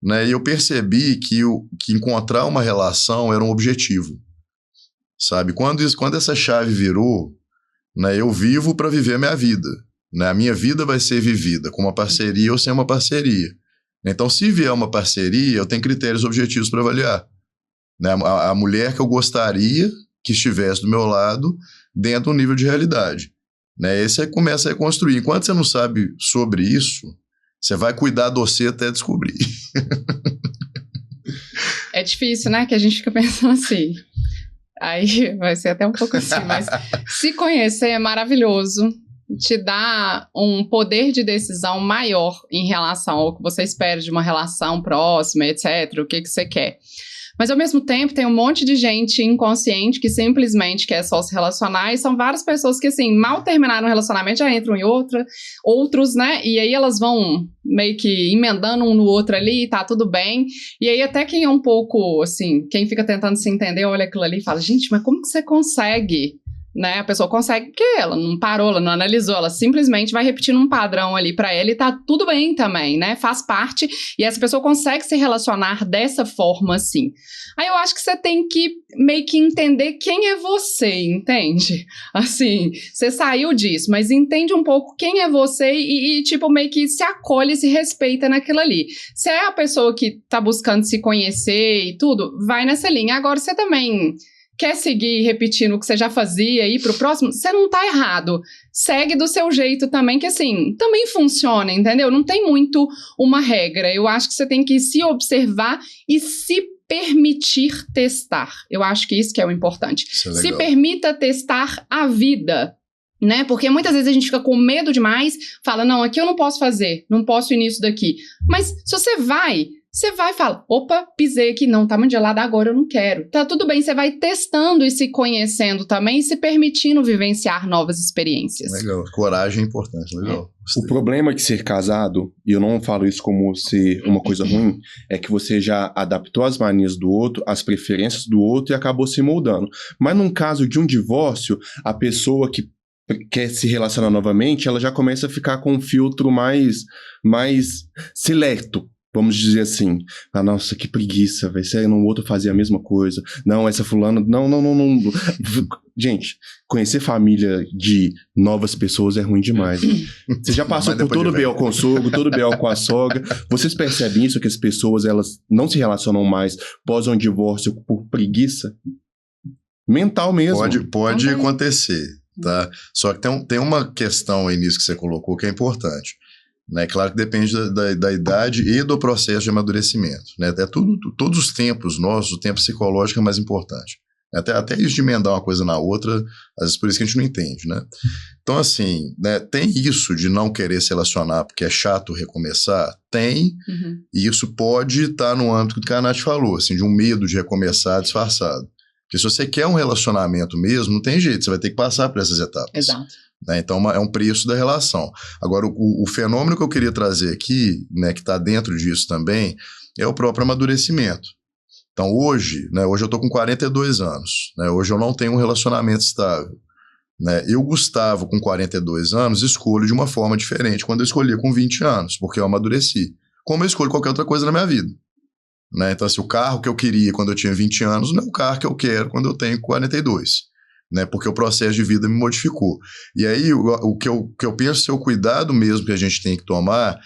né, e eu percebi que encontrar uma relação era um objetivo, sabe, quando essa chave virou, né, eu vivo para viver a minha vida, né, a minha vida vai ser vivida com uma parceria ou sem uma parceria, então se vier uma parceria, eu tenho critérios objetivos para avaliar, né, a mulher que eu gostaria que estivesse do meu lado dentro de um nível de realidade. Né? Esse aí começa a reconstruir. Enquanto você não sabe sobre isso, você vai cuidar de você até descobrir. É difícil, né? Que a gente fica pensando assim. Aí vai ser até um pouco assim, mas se conhecer é maravilhoso. Te dá um poder de decisão maior em relação ao que você espera de uma relação próxima, etc. O que você quer. Mas, ao mesmo tempo, tem um monte de gente inconsciente que simplesmente quer só se relacionar, e são várias pessoas que, assim, mal terminaram um relacionamento, já entram em outros, né? E aí elas vão meio que emendando um no outro ali, e tá tudo bem. E aí até quem é um pouco, assim, quem fica tentando se entender, olha aquilo ali e fala, gente, mas como que você consegue? Né? A pessoa consegue porque ela não parou, ela não analisou, ela simplesmente vai repetindo um padrão ali pra ela e tá tudo bem também, né? Faz parte e essa pessoa consegue se relacionar dessa forma assim. Aí eu acho que você tem que meio que entender quem é você, entende? Assim, você saiu disso, mas entende um pouco quem é você e tipo, meio que se acolhe, se respeita naquilo ali. Se é a pessoa que tá buscando se conhecer e tudo, vai nessa linha. Agora, você também quer seguir repetindo o que você já fazia aí pro próximo, você não tá errado. Segue do seu jeito também, que assim, também funciona, entendeu? Não tem muito uma regra. Eu acho que você tem que se observar e se permitir testar. Eu acho que isso que é o importante. Isso é legal. Se permita testar a vida, né? Porque muitas vezes a gente fica com medo demais, fala, não, aqui eu não posso fazer, não posso ir nisso daqui. Mas se você vai e fala, opa, pisei aqui, não, tá muito gelado, agora eu não quero. Tá tudo bem, você vai testando e se conhecendo também, e se permitindo vivenciar novas experiências. Legal, coragem é importante, legal. O problema de ser casado, e eu não falo isso como ser uma coisa ruim, é que você já adaptou as manias do outro, as preferências do outro e acabou se moldando. Mas num caso de um divórcio, a pessoa que quer se relacionar novamente, ela já começa a ficar com um filtro mais seleto. Vamos dizer assim, ah, nossa, que preguiça, velho, se no outro fazia a mesma coisa, não, essa fulana, não. Gente, conhecer família de novas pessoas é ruim demais. Você já passou por todo o B.O. com o sogro, todo o B.O. com a sogra, vocês percebem isso, que as pessoas, elas não se relacionam mais pós um divórcio por preguiça? Mental mesmo. Pode acontecer, tá? Só que tem uma questão aí nisso que você colocou que é importante. Né? Claro que depende da idade e do processo de amadurecimento. Né? Todos os tempos nossos, o tempo psicológico é mais importante. Até isso de emendar uma coisa na outra, às vezes por isso que a gente não entende, né? Então, assim, né, tem isso de não querer se relacionar porque é chato recomeçar? Tem, e isso pode estar no âmbito que a Nath falou, assim, de um medo de recomeçar disfarçado. Porque se você quer um relacionamento mesmo, não tem jeito, você vai ter que passar por essas etapas. Exato. Né? Então, é um preço da relação. Agora, o fenômeno que eu queria trazer aqui, né, que está dentro disso também, é o próprio amadurecimento. Então, hoje eu estou com 42 anos, né? Hoje eu não tenho um relacionamento estável. Né? Eu, Gustavo, com 42 anos, escolho de uma forma diferente quando eu escolhia com 20 anos, porque eu amadureci. Como eu escolho qualquer outra coisa na minha vida. Né? Então, assim, o carro que eu queria quando eu tinha 20 anos não é o carro que eu quero quando eu tenho 42. Né? Porque o processo de vida me modificou. E aí, o que eu penso ser o cuidado mesmo que a gente tem que tomar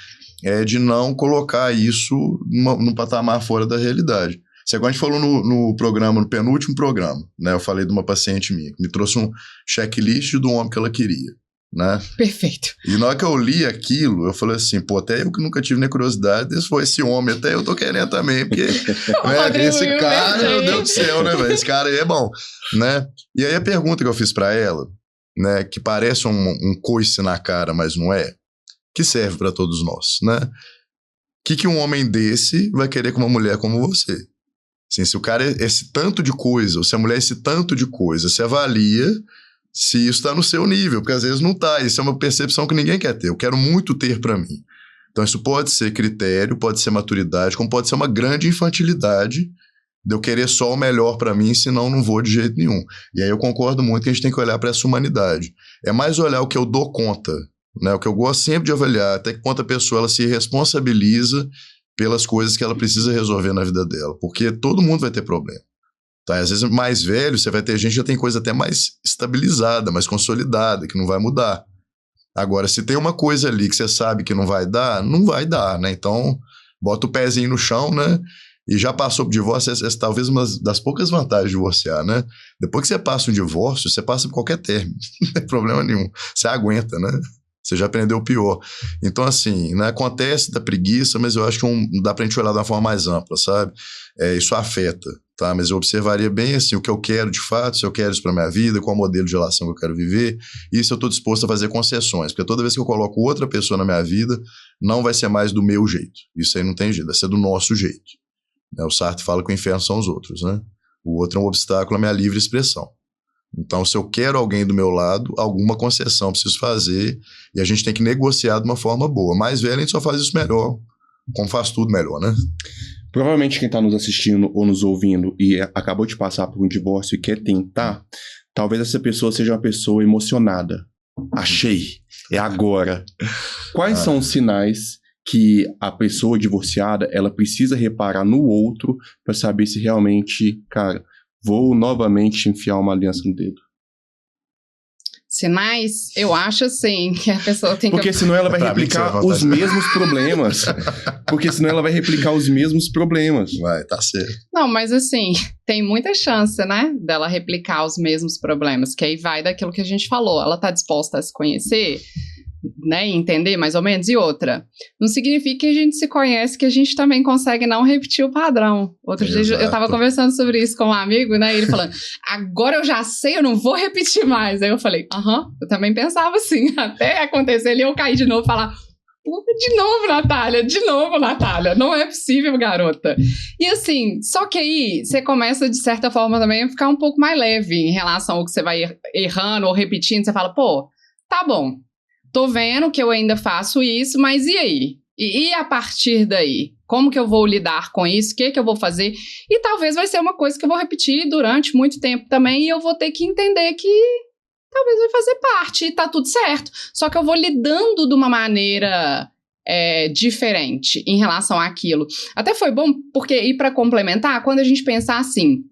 é de não colocar isso num patamar fora da realidade. Isso é igual a gente falou no programa, no penúltimo programa, né? Eu falei de uma paciente minha, que me trouxe um checklist do homem que ela queria, né? Perfeito. E na hora que eu li aquilo, eu falei assim, pô, até eu que nunca tive nem curiosidade, esse foi esse homem, até eu tô querendo também, porque né, esse cara, meu Deus do céu, né, velho? Esse cara aí é bom, né? E aí a pergunta que eu fiz pra ela, né, que parece um coice na cara, mas não é, que serve pra todos nós, né? O que um homem desse vai querer com uma mulher como você? Assim, se o cara é esse tanto de coisa, ou se a mulher é esse tanto de coisa, você avalia se isso está no seu nível, porque às vezes não está. Isso é uma percepção que ninguém quer ter. Eu quero muito ter para mim. Então isso pode ser critério, pode ser maturidade, como pode ser uma grande infantilidade de eu querer só o melhor para mim, senão não vou de jeito nenhum. E aí eu concordo muito que a gente tem que olhar para essa humanidade. É mais olhar o que eu dou conta, né? O que eu gosto sempre de avaliar, até que quanto a pessoa ela se responsabiliza pelas coisas que ela precisa resolver na vida dela, porque todo mundo vai ter problema. Tá? Às vezes mais velho, você vai ter gente que já tem coisa até mais estabilizada, mais consolidada, que não vai mudar. Agora, se tem uma coisa ali que você sabe que não vai dar, né? Então, bota o pezinho no chão, né? E já passou por divórcio, essa talvez uma das poucas vantagens de divorciar, né? Depois que você passa um divórcio, você passa por qualquer término, não tem problema nenhum. Você aguenta, né? Você já aprendeu o pior. Então, assim, né, acontece da preguiça, mas eu acho que dá pra gente olhar de uma forma mais ampla, sabe? Isso afeta, tá? Mas eu observaria bem, assim, o que eu quero de fato, se eu quero isso pra minha vida, qual modelo de relação que eu quero viver, e se eu tô disposto a fazer concessões. Porque toda vez que eu coloco outra pessoa na minha vida, não vai ser mais do meu jeito. Isso aí não tem jeito, vai ser do nosso jeito. O Sartre fala que o inferno são os outros, né? O outro é um obstáculo à minha livre expressão. Então, se eu quero alguém do meu lado, alguma concessão eu preciso fazer e a gente tem que negociar de uma forma boa. Mais velho, a gente só faz isso melhor, como faz tudo melhor, né? Provavelmente quem está nos assistindo ou nos ouvindo e acabou de passar por um divórcio e quer tentar, talvez essa pessoa seja uma pessoa emocionada. Achei, é agora. Quais são os sinais que a pessoa divorciada ela precisa reparar no outro para saber se realmente, cara, vou novamente enfiar uma aliança no dedo? Sinais, eu acho assim, que a pessoa tem que... Porque senão ela vai replicar os mesmos problemas. Vai, tá certo. Não, mas assim, tem muita chance, né, dela replicar os mesmos problemas, que aí vai daquilo que a gente falou. Ela tá disposta a se conhecer, né, entender mais ou menos, e outra, não significa que a gente se conhece, que a gente também consegue não repetir o padrão. Outro dia eu tava conversando sobre isso com um amigo, né, e ele falando, agora eu já sei, eu não vou repetir mais. Aí eu falei, eu também pensava assim, até acontecer ali, eu caí de novo e falar, de novo, Natália, não é possível, garota. E assim, só que aí você começa, de certa forma, também a ficar um pouco mais leve em relação ao que você vai errando ou repetindo, você fala, pô, tá bom, tô vendo que eu ainda faço isso, mas e aí? E a partir daí? Como que eu vou lidar com isso? O que eu vou fazer? E talvez vai ser uma coisa que eu vou repetir durante muito tempo também, e eu vou ter que entender que talvez vai fazer parte, e tá tudo certo. Só que eu vou lidando de uma maneira diferente em relação àquilo. Até foi bom, porque, e para complementar, quando a gente pensar assim,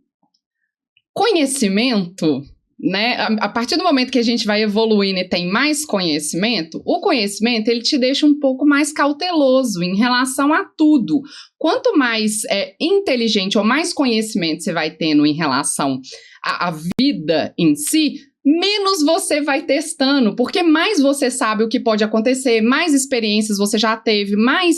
conhecimento, né, a partir do momento que a gente vai evoluindo e tem mais conhecimento, o conhecimento ele te deixa um pouco mais cauteloso em relação a tudo. Quanto mais inteligente ou mais conhecimento você vai tendo em relação à vida em si, menos você vai testando, porque mais você sabe o que pode acontecer, mais experiências você já teve, mais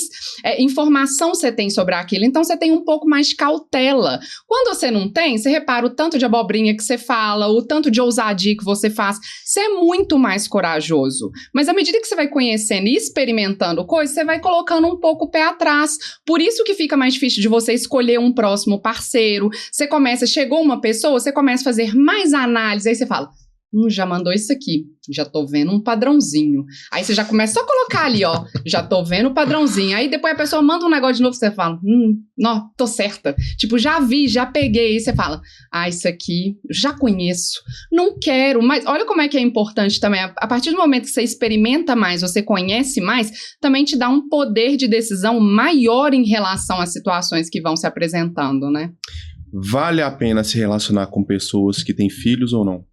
informação você tem sobre aquilo, então você tem um pouco mais de cautela. Quando você não tem, você repara o tanto de abobrinha que você fala, o tanto de ousadia que você faz, você é muito mais corajoso. Mas à medida que você vai conhecendo e experimentando coisas, você vai colocando um pouco o pé atrás. Por isso que fica mais difícil de você escolher um próximo parceiro. Chegou uma pessoa, você começa a fazer mais análise, aí você fala, já mandou isso aqui, já tô vendo um padrãozinho. Aí você já começa só a colocar ali, ó, já tô vendo o padrãozinho. Aí depois a pessoa manda um negócio de novo, você fala, não, tô certa. Tipo, já vi, já peguei. Aí você fala, isso aqui, já conheço, não quero. Mas olha como é que é importante também. A partir do momento que você experimenta mais, você conhece mais, também te dá um poder de decisão maior em relação às situações que vão se apresentando, né? Vale a pena se relacionar com pessoas que têm filhos ou não?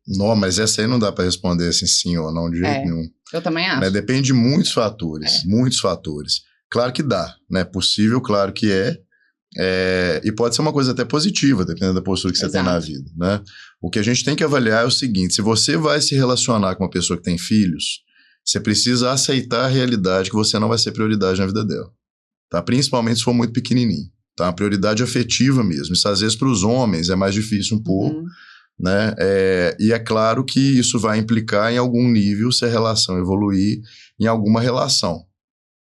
Não, mas essa aí não dá para responder assim sim ou não de jeito nenhum. Eu também acho. Né? Depende de muitos fatores, muitos fatores. Claro que dá, né? Possível, claro que e pode ser uma coisa até positiva, dependendo da postura que você tem na vida, né? O que a gente tem que avaliar é o seguinte, se você vai se relacionar com uma pessoa que tem filhos, você precisa aceitar a realidade que você não vai ser prioridade na vida dela, tá? Principalmente se for muito pequenininho, tá? Uma prioridade afetiva mesmo. Isso às vezes para os homens é mais difícil um pouco, né? E é claro que isso vai implicar em algum nível se a relação evoluir em alguma relação,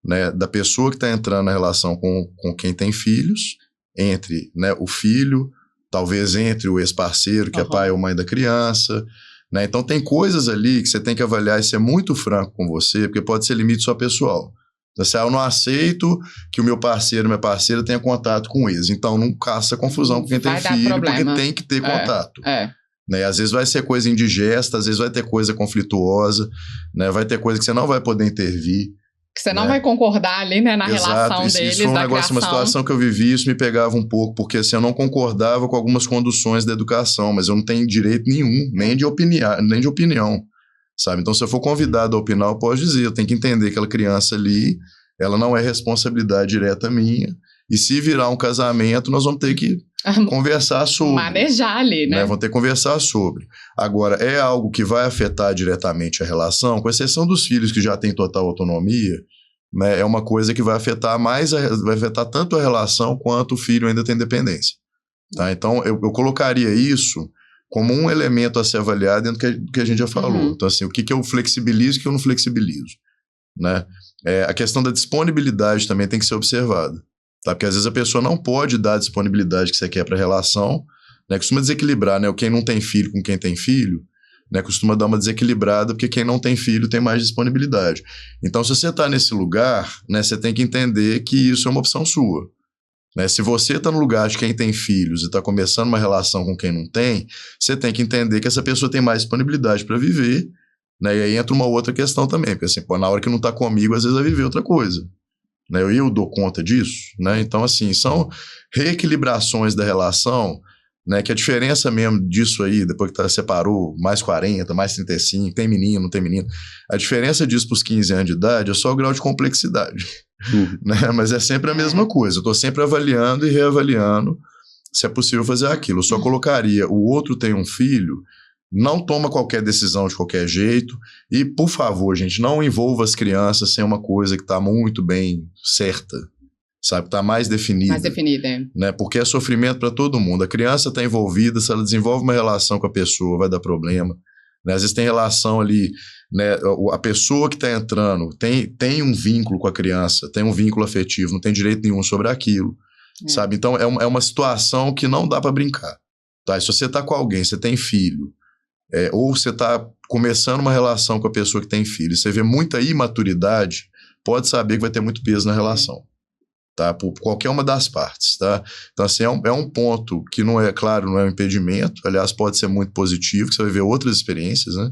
né? Da pessoa que está entrando na relação com quem tem filhos, entre, né, o filho, talvez entre o ex-parceiro, que é pai ou mãe da criança, né? Então tem coisas ali que você tem que avaliar e ser muito franco com você, porque pode ser limite só pessoal. Então, se eu não aceito que o meu parceiro, minha parceira tenha contato com eles, então não caça confusão com quem tem filho, porque tem que ter contato. Né? Às vezes vai ser coisa indigesta, às vezes vai ter coisa conflituosa, né? Vai ter coisa que você não vai poder intervir. Que você não vai concordar ali, né, na relação isso, deles, isso foi um da negócio, criação. uma situação que eu vivi, isso me pegava um pouco, porque assim, eu não concordava com algumas conduções da educação, mas eu não tenho direito nenhum, nem de opinião, sabe? Então, se eu for convidado a opinar, eu posso dizer, eu tenho que entender que aquela criança ali, ela não é responsabilidade direta minha, e se virar um casamento, nós vamos ter que conversar sobre. Manejar ali, né? Vão ter que conversar sobre. Agora, é algo que vai afetar diretamente a relação, com exceção dos filhos que já têm total autonomia, né? É uma coisa que vai afetar vai afetar tanto a relação quanto o filho ainda tem dependência. Tá? Então, eu colocaria isso como um elemento a ser avaliado dentro do que a gente já falou. Então, assim, o que eu flexibilizo e o que eu não flexibilizo, né? A questão da disponibilidade também tem que ser observada. Tá? Porque às vezes a pessoa não pode dar a disponibilidade que você quer para a relação, né? Costuma desequilibrar, né? Quem não tem filho com quem tem filho, né? Costuma dar uma desequilibrada, porque quem não tem filho tem mais disponibilidade. Então, se você está nesse lugar, né, você tem que entender que isso é uma opção sua. Né? Se você está no lugar de quem tem filhos e está começando uma relação com quem não tem, você tem que entender que essa pessoa tem mais disponibilidade para viver, né? E aí entra uma outra questão também, porque assim, na hora que não está comigo, às vezes vai viver outra coisa. Né? Eu dou conta disso, né? Então, assim, são reequilibrações da relação, né? Que a diferença mesmo disso aí, depois que separou, mais 40, mais 35, tem menino, não tem menino, a diferença disso para os 15 anos de idade é só o grau de complexidade, né? Mas é sempre a mesma coisa, eu estou sempre avaliando e reavaliando se é possível fazer aquilo. Eu só colocaria, o outro tem um filho, não toma qualquer decisão de qualquer jeito e, por favor, gente, não envolva as crianças sem uma coisa que está muito bem certa, sabe? Está mais definida. Mais definida, né? Porque é sofrimento para todo mundo. A criança está envolvida, se ela desenvolve uma relação com a pessoa, vai dar problema. Né? Às vezes tem relação ali, né? A pessoa que está entrando tem um vínculo com a criança, tem um vínculo afetivo, não tem direito nenhum sobre aquilo, sabe? Então é uma situação que não dá para brincar. Tá? E se você está com alguém, você tem filho, ou você está começando uma relação com a pessoa que tem filho, você vê muita imaturidade, pode saber que vai ter muito peso na relação, tá? Por qualquer uma das partes, tá? Então, assim, é um ponto que não é, claro, não é um impedimento, aliás, pode ser muito positivo, que você vai ver outras experiências, né?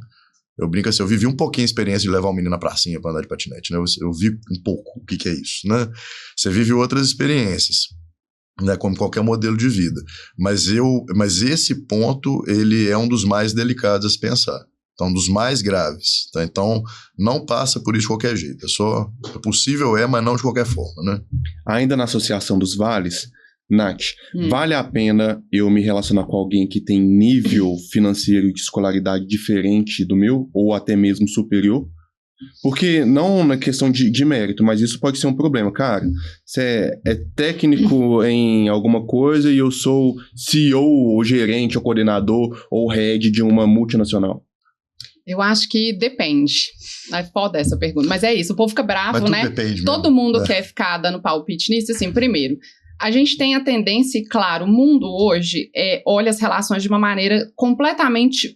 Eu brinco assim, eu vivi um pouquinho a experiência de levar um menino na pracinha para andar de patinete, né? Eu vi um pouco o que é isso, né? Você vive outras experiências, né, como qualquer modelo de vida. Mas esse ponto, ele é um dos mais delicados a se pensar. Então, um dos mais graves. Tá? Então, não passa por isso de qualquer jeito. É possível, mas não de qualquer forma. Né? Ainda na Associação dos Vales, Nath, vale a pena eu me relacionar com alguém que tem nível financeiro de escolaridade diferente do meu, ou até mesmo superior? Porque não na questão de mérito, mas isso pode ser um problema. Cara, você é técnico em alguma coisa e eu sou CEO, ou gerente, ou coordenador, ou head de uma multinacional. Eu acho que depende. É foda essa pergunta. Mas é isso, o povo fica bravo, né? Depende Todo mundo quer ficar dando palpite nisso. Assim, primeiro, a gente tem a tendência, e claro, o mundo hoje olha as relações de uma maneira completamente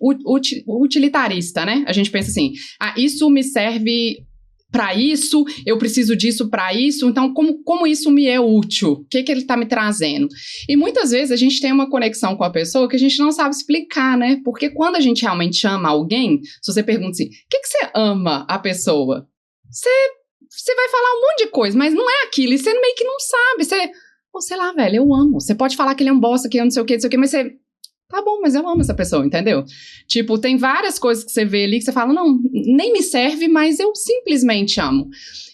utilitarista, né? A gente pensa assim, isso me serve para isso, eu preciso disso para isso, então como isso me é útil? O que ele tá me trazendo? E muitas vezes a gente tem uma conexão com a pessoa que a gente não sabe explicar, né? Porque quando a gente realmente ama alguém, se você pergunta assim, o que você ama a pessoa? Você vai falar um monte de coisa, mas não é aquilo, e você meio que não sabe, pô, sei lá, velho, eu amo. Você pode falar que ele é um bosta, que eu não sei o que, mas você... Tá bom, mas eu amo essa pessoa, entendeu? Tipo, tem várias coisas que você vê ali que você fala, não, nem me serve, mas eu simplesmente amo.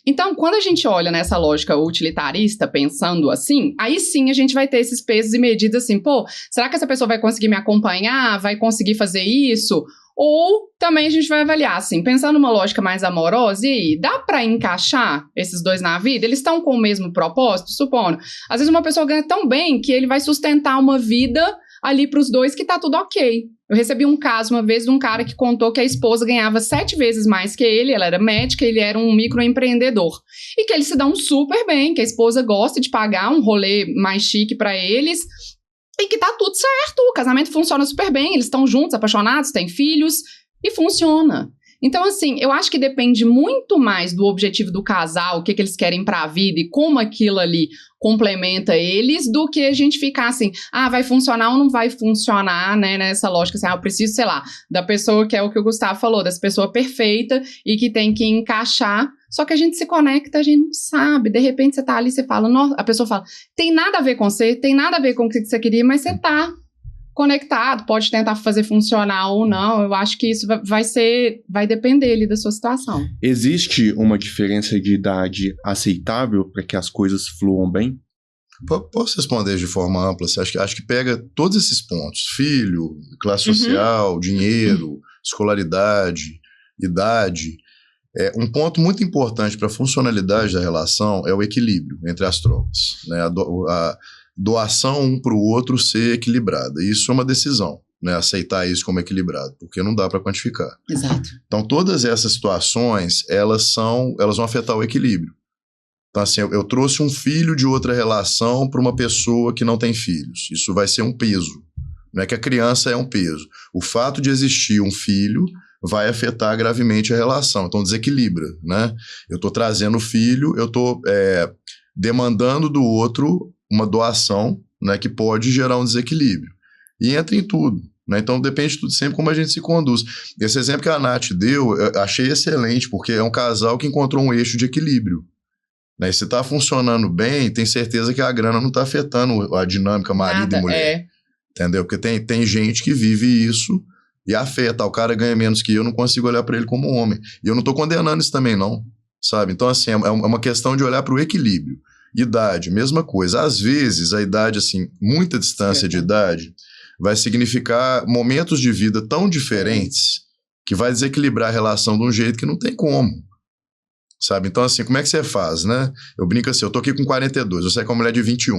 Então, quando a gente olha nessa lógica utilitarista, pensando assim, aí sim a gente vai ter esses pesos e medidas assim, pô, será que essa pessoa vai conseguir me acompanhar? Vai conseguir fazer isso? Ou também a gente vai avaliar, assim, pensando numa lógica mais amorosa, e aí, dá pra encaixar esses dois na vida? Eles estão com o mesmo propósito? Supondo. Às vezes uma pessoa ganha tão bem que ele vai sustentar uma vida ali pros dois que tá tudo ok. Eu recebi um caso uma vez de um cara que contou que a esposa ganhava 7 vezes mais que ele, ela era médica, ele era um microempreendedor. E que eles se dão super bem, que a esposa gosta de pagar um rolê mais chique pra eles, e que tá tudo certo, o casamento funciona super bem, eles estão juntos, apaixonados, têm filhos, e funciona. Então, assim, eu acho que depende muito mais do objetivo do casal, o que eles querem pra vida e como aquilo ali complementa eles, do que a gente ficar assim, vai funcionar ou não vai funcionar, né, nessa lógica, assim, eu preciso, sei lá, da pessoa que é o que o Gustavo falou, dessa pessoa perfeita e que tem que encaixar, só que a gente se conecta, a gente não sabe, de repente você tá ali, você fala, a pessoa fala, tem nada a ver com você, tem nada a ver com o que você queria, mas você tá conectado, pode tentar fazer funcionar ou não, eu acho que isso vai depender ali da sua situação. Existe uma diferença de idade aceitável para que as coisas fluam bem? Posso responder de forma ampla? Acho que pega todos esses pontos, filho, classe social, dinheiro, escolaridade, idade. Um ponto muito importante para a funcionalidade da relação é o equilíbrio entre as trocas, né? A doação um para o outro ser equilibrada. Isso é uma decisão, né? Aceitar isso como equilibrado, porque não dá para quantificar. Exato. Então, todas essas situações, elas vão afetar o equilíbrio. Então, assim, eu trouxe um filho de outra relação para uma pessoa que não tem filhos. Isso vai ser um peso. Não é que a criança é um peso. O fato de existir um filho vai afetar gravemente a relação. Então, desequilibra, né? Eu estou trazendo o filho, eu estou demandando do outro uma doação, né, que pode gerar um desequilíbrio. E entra em tudo, né? Então depende de tudo, sempre como a gente se conduz. Esse exemplo que a Nath deu, eu achei excelente, porque é um casal que encontrou um eixo de equilíbrio, né? E se está funcionando bem, tem certeza que a grana não está afetando a dinâmica marido e mulher. Entendeu? Porque tem gente que vive isso e afeta. O cara ganha menos que eu não consigo olhar para ele como homem. E eu não estou condenando isso também, não. Sabe? Então, assim, é uma questão de olhar para o equilíbrio. Idade, mesma coisa. Às vezes, a idade, assim, muita distância de idade vai significar momentos de vida tão diferentes que vai desequilibrar a relação de um jeito que não tem como. Sabe? Então, assim, como é que você faz, né? Eu brinco assim, eu tô aqui com 42, você é com uma mulher de 21,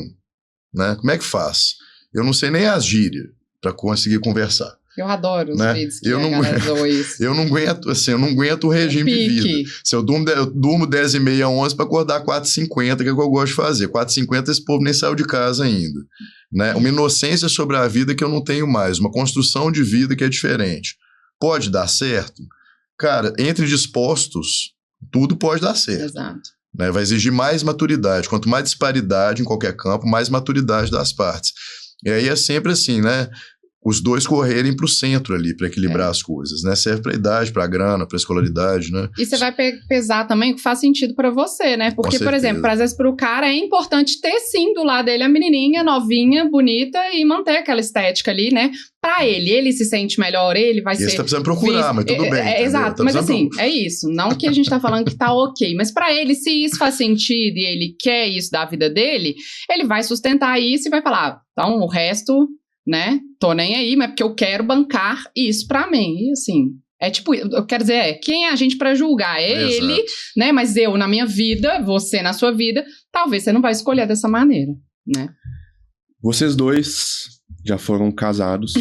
né? Como é que faz? Eu não sei nem as gírias para conseguir conversar. Eu adoro os né? vídeos que a galera zoa isso. Eu não aguento, assim, eu não aguento o regime de vida. Se eu durmo 10h30, 11 para acordar 4h50, que é o que eu gosto de fazer. 4h50 esse povo nem saiu de casa ainda. Né? Uma inocência sobre a vida que eu não tenho mais, uma construção de vida que é diferente. Pode dar certo? Cara, entre dispostos, tudo pode dar certo. Exato. Né? Vai exigir mais maturidade. Quanto mais disparidade em qualquer campo, mais maturidade das partes. E aí é sempre assim, né? os dois correrem para o centro ali, para equilibrar as coisas, né? Serve para idade, para grana, para escolaridade, né? E você vai pesar também o que faz sentido para você, né? Porque, por exemplo, às vezes para o cara é importante ter sim do lado dele a menininha novinha, bonita e manter aquela estética ali, né? Pra ele se sente melhor, ele vai ser... Esse tá precisando procurar, mas tudo bem. Exato, tá mas assim, é isso. Não que a gente tá falando que tá ok, mas pra ele, se isso faz sentido e ele quer isso da vida dele, ele vai sustentar isso e vai falar, então o resto, né, tô nem aí, mas porque eu quero bancar isso pra mim. E assim, é tipo, eu quero dizer, quem é a gente pra julgar? É Exato. ele, né, mas eu na minha vida, você na sua vida, talvez você não vai escolher dessa maneira, né? Vocês dois já foram casados,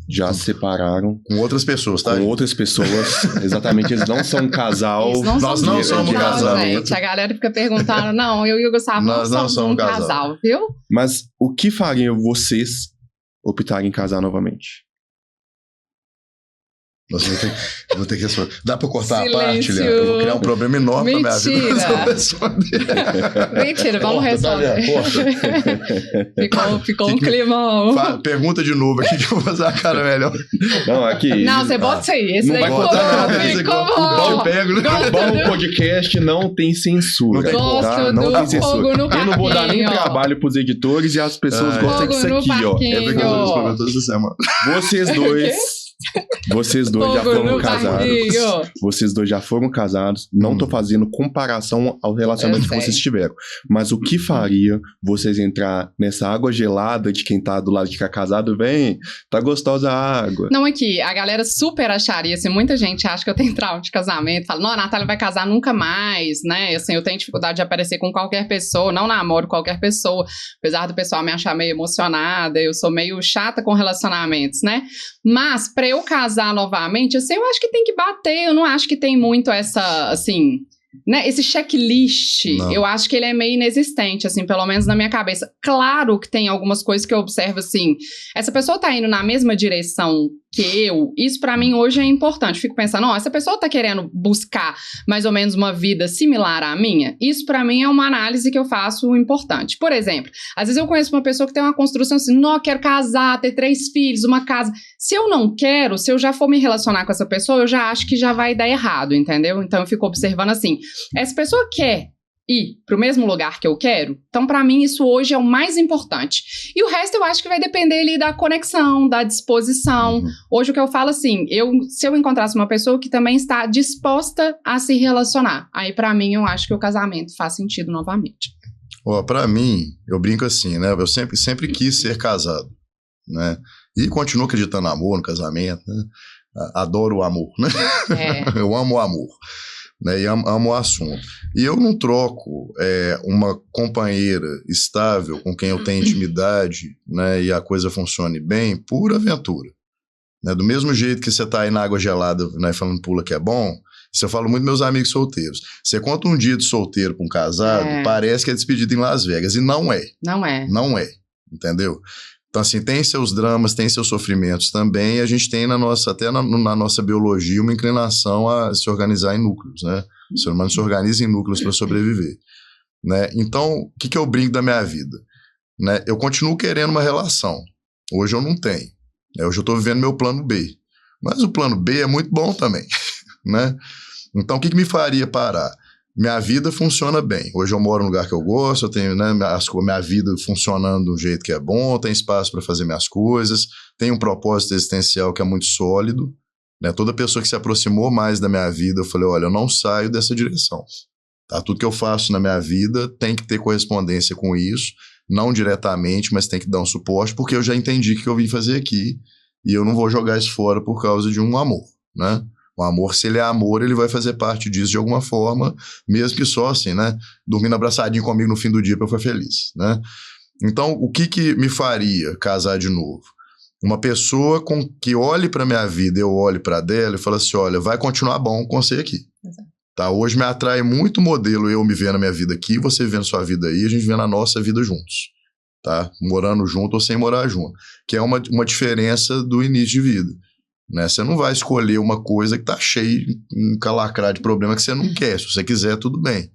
já se separaram Com outras pessoas, tá? com outras pessoas. Exatamente, eles não são um casal. Eles não nós são não um somos casal, casamento. gente. A galera fica perguntando, não, eu e o Gustavo Nós não não somos um casal, viu? Mas o que fariam vocês optarem em casar novamente? Nossa, eu vou ter que responder. Dá pra cortar Silêncio. a parte, Leandro? Eu vou criar um problema enorme pra minha vida. Mentira. Se eu responder. Mentira, vamos Corta, tá, responder. Leandro? Corta. Ficou um climão. Pergunta de novo aqui que eu vou fazer a cara melhor. Não, aqui. Não, você bota isso aí. Esse Não daí vai ficou botar bom, nada, esse ficou aqui, o bom. pau pego, né? O bom podcast não tem censura. Não tem Gosto tá? do Não tem fogo censura. no Eu não vou dar nem parquinho. trabalho pros editores e as pessoas gostam Fogo disso no aqui, ó. parquinho. É porque eu tô respondendo toda semana. Vocês dois já Fogo foram no casados. parquinho. Vocês dois já foram casados. Não tô fazendo comparação ao relacionamento Eu que sei. vocês tiveram. Mas o que faria vocês entrar nessa água gelada de quem tá do lado de cá casado? Vem, tá gostosa a água. Não, aqui, a galera super acharia, assim, muita gente acha que eu tenho trauma de casamento, fala, não, a Natália vai casar nunca mais, né, assim, eu tenho dificuldade de aparecer com qualquer pessoa, não namoro qualquer pessoa, apesar do pessoal me achar meio emocionada, eu sou meio chata com relacionamentos, né, mas pra eu casar novamente, assim, eu acho que tem que bater, eu não acho que tem muito essa, assim... Né, esse checklist, Não. eu acho que ele é meio inexistente, assim, pelo menos na minha cabeça. Claro que tem algumas coisas que eu observo, assim, essa pessoa tá indo na mesma direção que eu, isso pra mim hoje é importante. Fico pensando, ó, essa pessoa tá querendo buscar mais ou menos uma vida similar à minha, isso pra mim é uma análise que eu faço importante. Por exemplo, às vezes eu conheço uma pessoa que tem uma construção assim, não, eu quero casar, ter 3 filhos, uma casa. Se eu não quero, se eu já for me relacionar com essa pessoa, eu já acho que já vai dar errado, entendeu? Então eu fico observando assim, essa pessoa quer ir pro mesmo lugar que eu quero, então pra mim isso hoje é o mais importante. E o resto eu acho que vai depender ali da conexão, da disposição. Hoje o que eu falo assim, se eu encontrasse uma pessoa que também está disposta a se relacionar, aí pra mim eu acho que o casamento faz sentido novamente. Ó, pra mim, eu brinco assim, né? Eu sempre quis ser casado, né? E continuo acreditando no amor, no casamento, né? Adoro o amor, né? É. Eu amo o amor, né? E amo o assunto. E eu não troco uma companheira estável com quem eu tenho intimidade, né? E a coisa funcione bem por aventura, né? Do mesmo jeito que você tá aí na água gelada, né? Falando pula que é bom, isso eu falo muito meus amigos solteiros. Você conta um dia de solteiro com um casado, parece que é despedida em Las Vegas. E não é. Não é. Não é. Entendeu? Então, assim, tem seus dramas, tem seus sofrimentos também, e a gente tem até na nossa biologia uma inclinação a se organizar em núcleos, né? O ser humano se organiza em núcleos para sobreviver, né? Então, o que eu brinco da minha vida? Né? Eu continuo querendo uma relação. Hoje eu não tenho. Hoje eu estou vivendo meu plano B. Mas o plano B é muito bom também, né? Então, o que me faria parar? Minha vida funciona bem. Hoje eu moro num lugar que eu gosto, eu tenho, né, minha vida funcionando de um jeito que é bom, tenho espaço para fazer minhas coisas, tenho um propósito existencial que é muito sólido, né? Toda pessoa que se aproximou mais da minha vida, eu falei, olha, eu não saio dessa direção. Tá? Tudo que eu faço na minha vida tem que ter correspondência com isso, não diretamente, mas tem que dar um suporte, porque eu já entendi o que eu vim fazer aqui e eu não vou jogar isso fora por causa de um amor, né? O amor, se ele é amor, ele vai fazer parte disso de alguma forma, mesmo que só assim, né? Dormindo abraçadinho comigo no fim do dia pra eu ficar feliz, né? Então, o que me faria casar de novo? Uma pessoa que olhe pra minha vida, eu olhe pra dela e fale assim, olha, vai continuar bom com você aqui. Tá? Hoje me atrai muito o modelo eu me vendo na minha vida aqui, você vivendo sua vida aí, a gente vivendo a nossa vida juntos. Tá? Morando junto ou sem morar junto. Que é uma diferença do início de vida. Né? Você não vai escolher uma coisa que tá cheia, encalacrada de problema que você não quer. Se você quiser, tudo bem.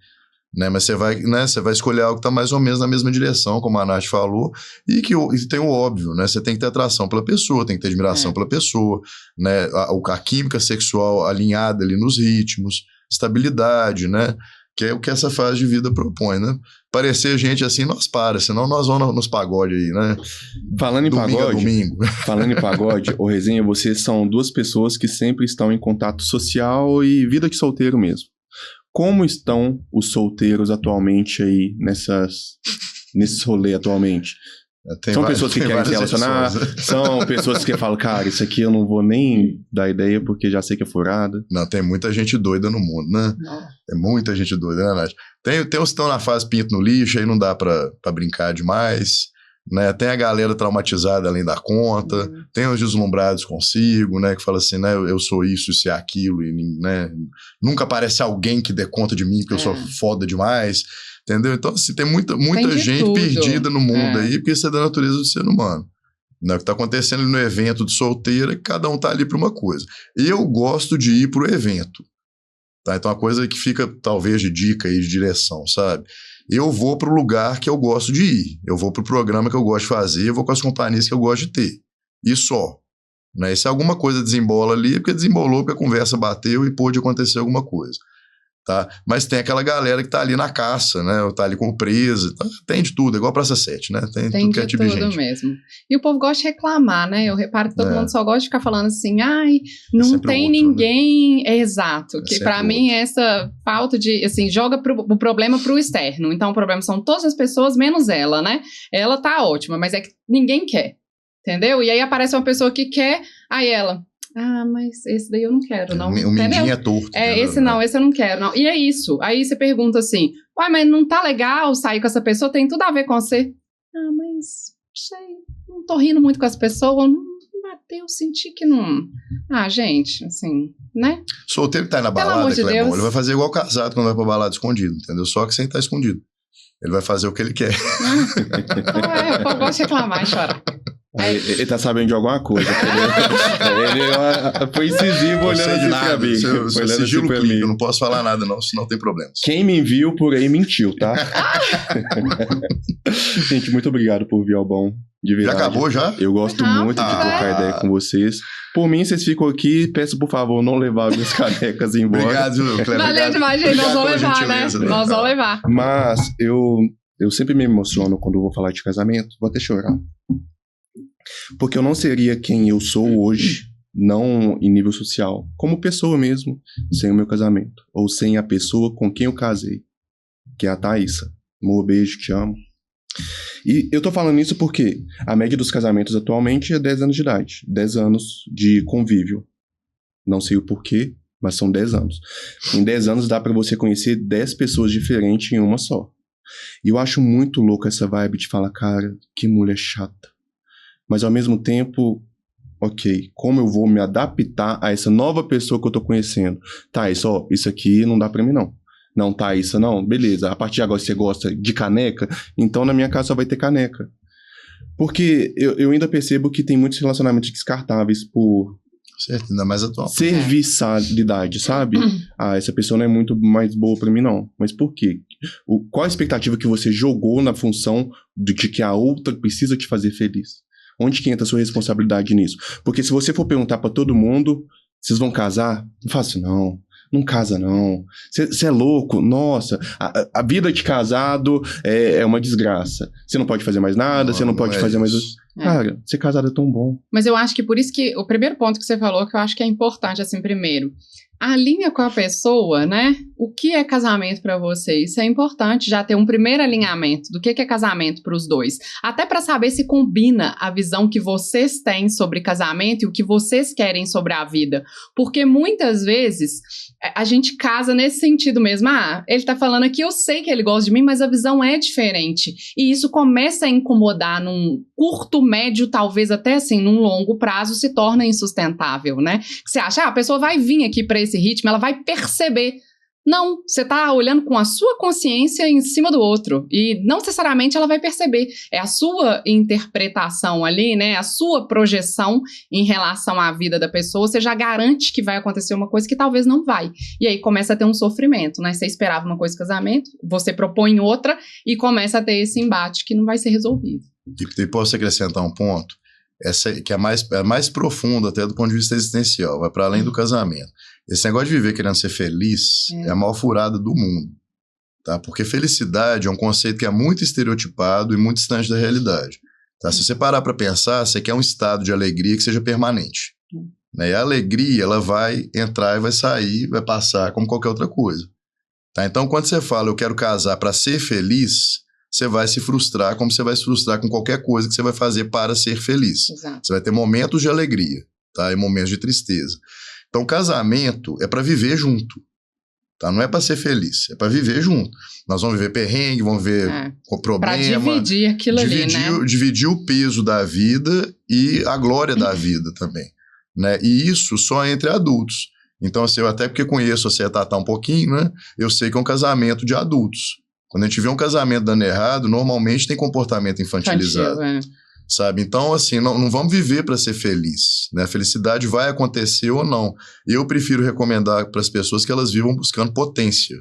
né? Mas você vai escolher algo que está mais ou menos na mesma direção, como a Nath falou, e tem o óbvio, né? Você tem que ter atração pela pessoa, tem que ter admiração pela pessoa, né? A química sexual alinhada ali nos ritmos, estabilidade, né? Que é o que essa fase de vida propõe, né? Parecer gente assim, senão nós vamos nos pagodes aí, né? Falando em domingo pagode, a domingo. Falando em pagode, ô Resenha, vocês são duas pessoas que sempre estão em contato social e vida de solteiro mesmo. Como estão os solteiros atualmente aí nesse rolê atualmente? São pessoas que querem se relacionar, são pessoas que falam, cara, isso aqui eu não vou nem dar ideia porque já sei que é furada. Não, tem muita gente doida no mundo, né? Tem muita gente doida, né, Nath? Tem os que estão na fase pinto no lixo, aí não dá pra brincar demais, né? Tem a galera traumatizada além da conta, tem os deslumbrados consigo, né? Que fala assim, né? Eu sou isso e aquilo, e, né? Nunca aparece alguém que dê conta de mim porque eu sou foda demais. Entendeu? Então, assim, tem muita gente perdida no mundo aí, porque isso é da natureza do ser humano. Né? O que está acontecendo no evento de solteira é que cada um está ali para uma coisa. Eu gosto de ir para o evento. Tá? Então, uma coisa que fica, talvez, de dica aí, de direção, sabe? Eu vou para o lugar que eu gosto de ir. Eu vou para o programa que eu gosto de fazer, eu vou com as companhias que eu gosto de ter. E só. Né? E se alguma coisa desembola ali, é porque desembolou, porque a conversa bateu e pôde acontecer alguma coisa. Tá? Mas tem aquela galera que tá ali na caça, né? Ou tá ali como presa. Tá? Tem de tudo, igual Praça 7, né? Tem tudo que é tipo de gente. Mesmo. E o povo gosta de reclamar, né? Eu reparo que todo mundo só gosta de ficar falando assim, ai, não tem ninguém... Né? Exato. Que pra mim essa falta de, assim, joga o problema pro externo. Então o problema são todas as pessoas, menos ela, né? Ela tá ótima, mas é que ninguém quer. Entendeu? E aí aparece uma pessoa que quer, aí ela... Ah, mas esse daí eu não quero, não. O mindinho é torto. Esse não, esse eu não quero, não. E é isso. Aí você pergunta assim, uai, mas não tá legal sair com essa pessoa? Tem tudo a ver com você. Ah, mas, sei, não tô rindo muito com essa pessoa, não bateu, senti que não... Ah, gente, assim, né? Solteiro que tá aí na balada, que é bom, ele vai fazer igual casado quando vai pra balada escondido, entendeu? Só que sem estar escondido. Ele vai fazer o que ele quer. Eu gosto de reclamar e chorar. Ele tá sabendo de alguma coisa. Ele foi incisivo olhando assim pra mim. Seu sigilo clínico, eu não posso falar nada não, senão tem problemas. Quem me viu por aí mentiu, tá? Gente, muito obrigado por vir ao Bom. De verdade. Já acabou, já? Eu gosto muito de trocar ideia com vocês. Por mim, vocês ficam aqui. Peço, por favor, não levar minhas canecas embora. Obrigado, Cleber. Valeu demais, gente. Nós vamos levar, né? Nós vamos levar. Mas eu sempre me emociono quando eu vou falar de casamento. Vou até chorar. Porque eu não seria quem eu sou hoje, não em nível social, como pessoa mesmo, sem o meu casamento. Ou sem a pessoa com quem eu casei, que é a Thaísa. Amor, beijo, te amo. E eu tô falando isso porque a média dos casamentos atualmente é 10 anos de idade. 10 anos de convívio. Não sei o porquê, mas são 10 anos. Em 10 anos dá pra você conhecer 10 pessoas diferentes em uma só. E eu acho muito louco essa vibe de falar, cara, que mulher chata. Mas ao mesmo tempo, ok, como eu vou me adaptar a essa nova pessoa que eu tô conhecendo? Tá, isso aqui não dá pra mim não. Não, tá, isso não, beleza. A partir de agora você gosta de caneca, então na minha casa só vai ter caneca. Porque eu ainda percebo que tem muitos relacionamentos descartáveis por... Certo, ainda mais atual. Serviçalidade, sabe? Ah, essa pessoa não é muito mais boa pra mim não. Mas por quê? Qual a expectativa que você jogou na função de que a outra precisa te fazer feliz? Onde que entra a sua responsabilidade nisso? Porque se você for perguntar pra todo mundo, vocês vão casar? Não faço não. Não casa não. Você é louco? Nossa, a vida de casado é uma desgraça. Você não pode fazer mais nada, você não pode fazer mais... Cara, ser casado é tão bom. Mas eu acho que por isso que o primeiro ponto que você falou, que eu acho que é importante, assim, primeiro, alinha com a pessoa, né? O que é casamento pra você? Isso é importante, já ter um primeiro alinhamento do que é casamento pros dois. Até pra saber se combina a visão que vocês têm sobre casamento e o que vocês querem sobre a vida. Porque muitas vezes a gente casa nesse sentido mesmo. Ah, ele tá falando aqui, eu sei que ele gosta de mim, mas a visão é diferente. E isso começa a incomodar num curto, médio, talvez até assim, num longo prazo, se torna insustentável, né? Você acha, a pessoa vai vir aqui pra esse ritmo, ela vai perceber. Não, você tá olhando com a sua consciência em cima do outro e não necessariamente ela vai perceber. É a sua interpretação ali, né? A sua projeção em relação à vida da pessoa, você já garante que vai acontecer uma coisa que talvez não vai. E aí começa a ter um sofrimento, né? Você esperava uma coisa no casamento, você propõe outra e começa a ter esse embate que não vai ser resolvido. E posso acrescentar um ponto? Essa que é mais profundo até do ponto de vista existencial, vai para além do casamento. Esse negócio de viver querendo ser feliz é a maior furada do mundo, tá? Porque felicidade é um conceito que é muito estereotipado e muito distante da realidade, tá? Se você parar para pensar, você quer um estado de alegria que seja permanente, né? E a alegria, ela vai entrar e vai sair, vai passar como qualquer outra coisa, tá? Então, quando você fala, eu quero casar para ser feliz, você vai se frustrar como você vai se frustrar com qualquer coisa que você vai fazer para ser feliz. Exato. Você vai ter momentos de alegria, tá? E momentos de tristeza. Então, casamento é para viver junto, tá? Não é para ser feliz, é para viver junto. Nós vamos viver perrengue, vamos ver problema. Para dividir aquilo ali, né? Dividir o peso da vida e a glória da vida também, né? E isso só entre adultos. Então, assim, eu até porque conheço a Tatá um pouquinho, né? Eu sei que é um casamento de adultos. Quando a gente vê um casamento dando errado, normalmente tem comportamento infantilizado, sabe? Então, assim, não vamos viver para ser feliz, né? A felicidade vai acontecer ou não. Eu prefiro recomendar para as pessoas que elas vivam buscando potência,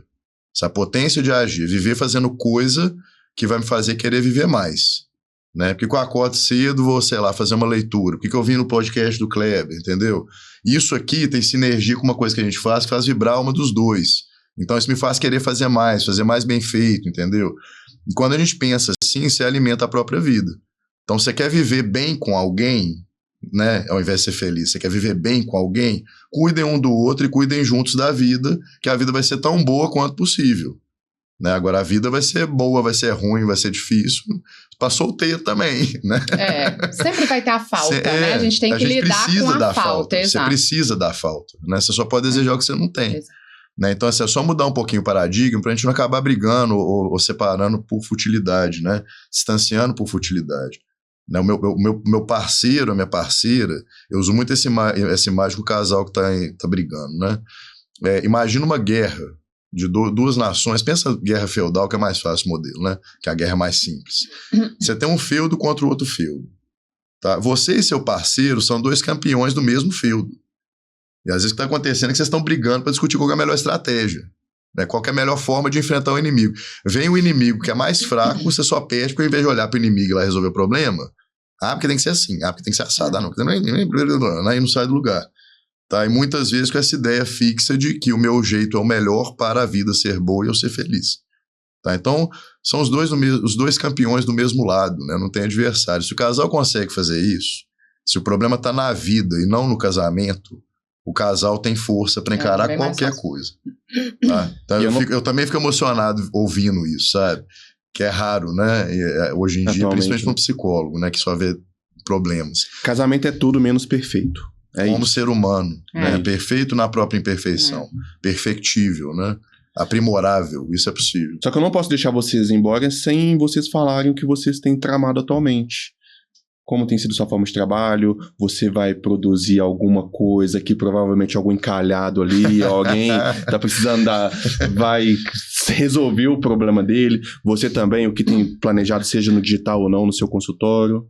essa potência de agir, viver fazendo coisa que vai me fazer querer viver mais, né? Porque eu acordo cedo, vou, sei lá, fazer uma leitura. Porque eu vim no podcast do Kleber, entendeu? Isso aqui tem sinergia com uma coisa que a gente faz, que faz vibrar a alma dos dois. Então isso me faz querer fazer mais bem feito, entendeu? E quando a gente pensa assim, você alimenta a própria vida. Então você quer viver bem com alguém, né? Ao invés de ser feliz, você quer viver bem com alguém, cuidem um do outro e cuidem juntos da vida, que a vida vai ser tão boa quanto possível, né? Agora a vida vai ser boa, vai ser ruim, vai ser difícil, para solteiro também, né? Sempre vai ter a falta, né? A gente tem que lidar com a falta. Você precisa da falta, né? Você só pode desejar o que você não tem. Exato. Né? Então, assim, é só mudar um pouquinho o paradigma para a gente não acabar brigando ou separando por futilidade, né? Distanciando por futilidade. Né? O meu parceiro, a minha parceira, eu uso muito essa imagem do casal que tá brigando, né? Imagina uma guerra de duas nações, pensa guerra feudal, que é mais fácil o modelo, né? Que a guerra é mais simples. Você tem um feudo contra o outro feudo, tá? Você e seu parceiro são dois campeões do mesmo feudo. E às vezes o que está acontecendo é que vocês estão brigando para discutir qual é a melhor estratégia, né? Qual é a melhor forma de enfrentar o inimigo. Vem o inimigo que é mais fraco, você só perde, porque ao invés de olhar para o inimigo e lá resolver o problema, porque tem que ser assim, porque tem que ser assado, aí não sai do lugar. Tá? E muitas vezes com essa ideia fixa de que o meu jeito é o melhor para a vida ser boa e eu ser feliz. Tá? Então, são os dois campeões do mesmo lado, né? Não tem adversário. Se o casal consegue fazer isso, se o problema está na vida e não no casamento, o casal tem força para encarar qualquer coisa. Tá? Então eu também fico emocionado ouvindo isso, sabe? Que é raro, né? Hoje em dia, principalmente para um psicólogo, né? Que só vê problemas. Casamento é tudo menos perfeito. Como ser humano, né? Perfeito na própria imperfeição. Perfectível, né? Aprimorável, isso é possível. Só que eu não posso deixar vocês embora sem vocês falarem o que vocês têm tramado atualmente. Como tem sido sua forma de trabalho, você vai produzir alguma coisa que provavelmente algum encalhado ali, alguém tá precisando vai resolver o problema dele. Você também, o que tem planejado, seja no digital ou não, no seu consultório.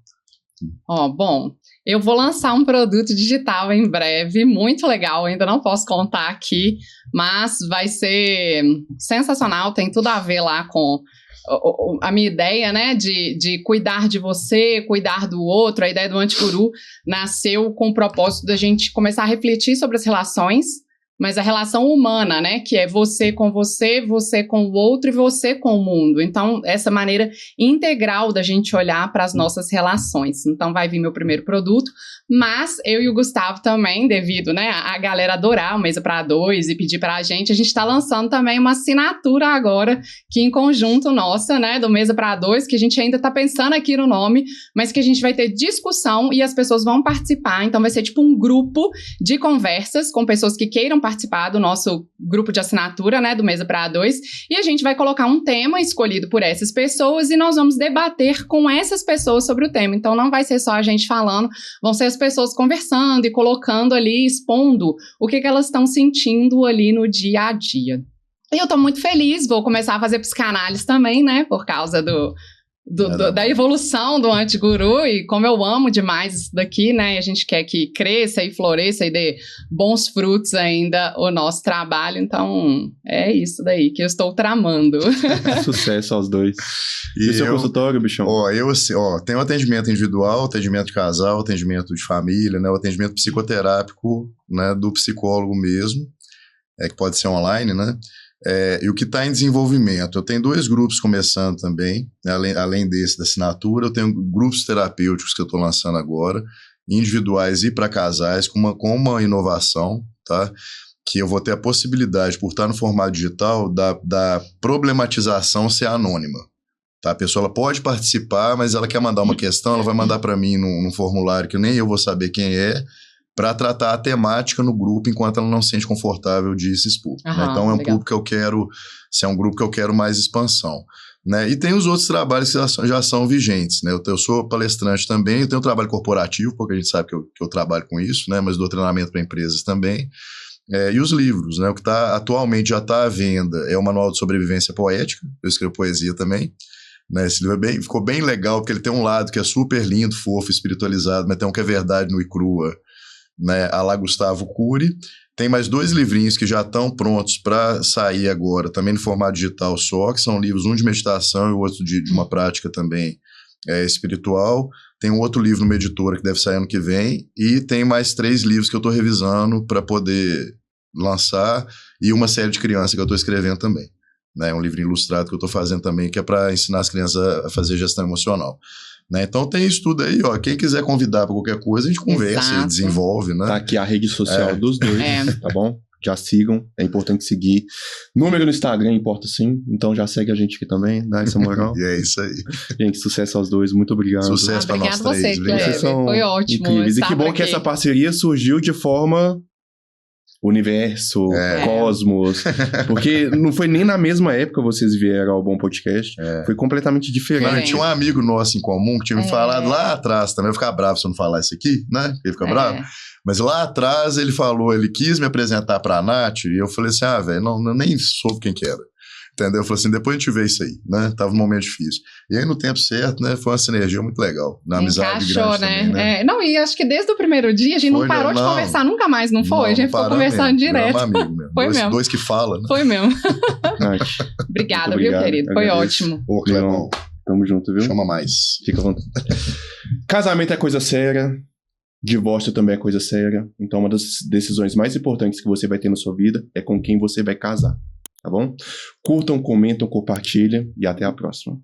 Bom, eu vou lançar um produto digital em breve, muito legal, ainda não posso contar aqui, mas vai ser sensacional, tem tudo a ver lá com a minha ideia, né, de cuidar de você, cuidar do outro. A ideia do Antiguru nasceu com o propósito da gente começar a refletir sobre as relações, mas a relação humana, né, que é você com você, você com o outro e você com o mundo. Então, essa maneira integral da gente olhar para as nossas relações. Então, vai vir meu primeiro produto, mas eu e o Gustavo também, devido, né, a galera adorar o Mesa para Dois e pedir para a gente está lançando também uma assinatura agora, que em conjunto nossa, né, do Mesa para Dois, que a gente ainda está pensando aqui no nome, mas que a gente vai ter discussão e as pessoas vão participar. Então, vai ser tipo um grupo de conversas com pessoas que queiram participar do nosso grupo de assinatura, né, do Mesa para Dois, e a gente vai colocar um tema escolhido por essas pessoas e nós vamos debater com essas pessoas sobre o tema. Então, não vai ser só a gente falando, vão ser as pessoas conversando e colocando ali, expondo o que elas estão sentindo ali no dia a dia. E eu tô muito feliz, vou começar a fazer psicanálise também, né? Por causa da evolução do antiguru, e como eu amo demais isso daqui, né? A gente quer que cresça e floresça e dê bons frutos ainda o nosso trabalho, então é isso daí que eu estou tramando. Sucesso aos dois. E o seu consultório, bichão? Eu tenho atendimento individual, atendimento de casal, atendimento de família, né? O atendimento psicoterápico, né? Do psicólogo mesmo, que pode ser online, né? E o que está em desenvolvimento, eu tenho 2 grupos começando também, né, além desse da assinatura, eu tenho grupos terapêuticos que eu estou lançando agora, individuais e para casais, com uma inovação, tá? Que eu vou ter a possibilidade, por estar no formato digital, da problematização ser anônima. Tá? A pessoa ela pode participar, mas ela quer mandar uma questão, ela vai mandar para mim num formulário que nem eu vou saber quem é, para tratar a temática no grupo enquanto ela não se sente confortável de se expor. Né? Então é um público que eu quero, se é um grupo que eu quero mais expansão. Né? E tem os outros trabalhos que já são vigentes. Né? Eu sou palestrante também, eu tenho um trabalho corporativo, porque a gente sabe que eu trabalho com isso, né? Mas dou treinamento para empresas também. E os livros, né? O que atualmente já está à venda é o Manual de Sobrevivência Poética, eu escrevo poesia também. Né, esse livro ficou bem legal, porque ele tem um lado que é super lindo, fofo, espiritualizado, mas tem um que é verdade no e crua, né, a lá Gustavo Cury. Tem mais 2 livrinhos que já estão prontos para sair agora, também no formato digital só, que são livros, um de meditação e o outro de uma prática também espiritual. Tem um outro livro numa editora que deve sair ano que vem, e tem mais 3 livros que eu estou revisando para poder lançar, e uma série de crianças que eu estou escrevendo também. Né, um livro ilustrado que eu estou fazendo também, que é para ensinar as crianças a fazer gestão emocional. Né? Então tem isso tudo aí, ó. Quem quiser convidar para qualquer coisa, a gente conversa e desenvolve, né? Tá aqui a rede social dos dois, tá bom? Já sigam, é importante seguir. Número no Instagram importa sim, então já segue a gente aqui também, dá essa moral. E é isso aí. Gente, sucesso aos dois, muito obrigado. Sucesso para nós três. Obrigado você, Kleber. Foi ótimo. Incríveis. E que bom que essa parceria surgiu de forma... universo, cosmos, porque não foi nem na mesma época vocês vieram ao Bom Podcast, foi completamente diferente. Tinha um amigo nosso em comum que tinha me falado lá atrás também, eu ficar bravo se eu não falar isso aqui, né? Ele fica bravo. Mas lá atrás ele falou, ele quis me apresentar pra Nath, e eu falei assim, velho, eu nem soube quem que era. Entendeu? Eu falei assim, depois a gente vê isso aí, né? Tava um momento difícil. E aí, no tempo certo, né? Foi uma sinergia muito legal. Na amizade grande também, né? Não, e acho que desde o primeiro dia a gente não parou de conversar nunca mais, não foi? A gente ficou conversando direto. Amigo mesmo. Foi mesmo. Dois que falam, né? Foi mesmo. Obrigada, viu, querido? Foi ótimo. Ô, Clebão. Tamo junto, viu? Chama mais. Fica à vontade. Casamento é coisa séria. Divórcio também é coisa séria. Então, uma das decisões mais importantes que você vai ter na sua vida é com quem você vai casar. Tá bom? Curtam, comentam, compartilhem e até a próxima.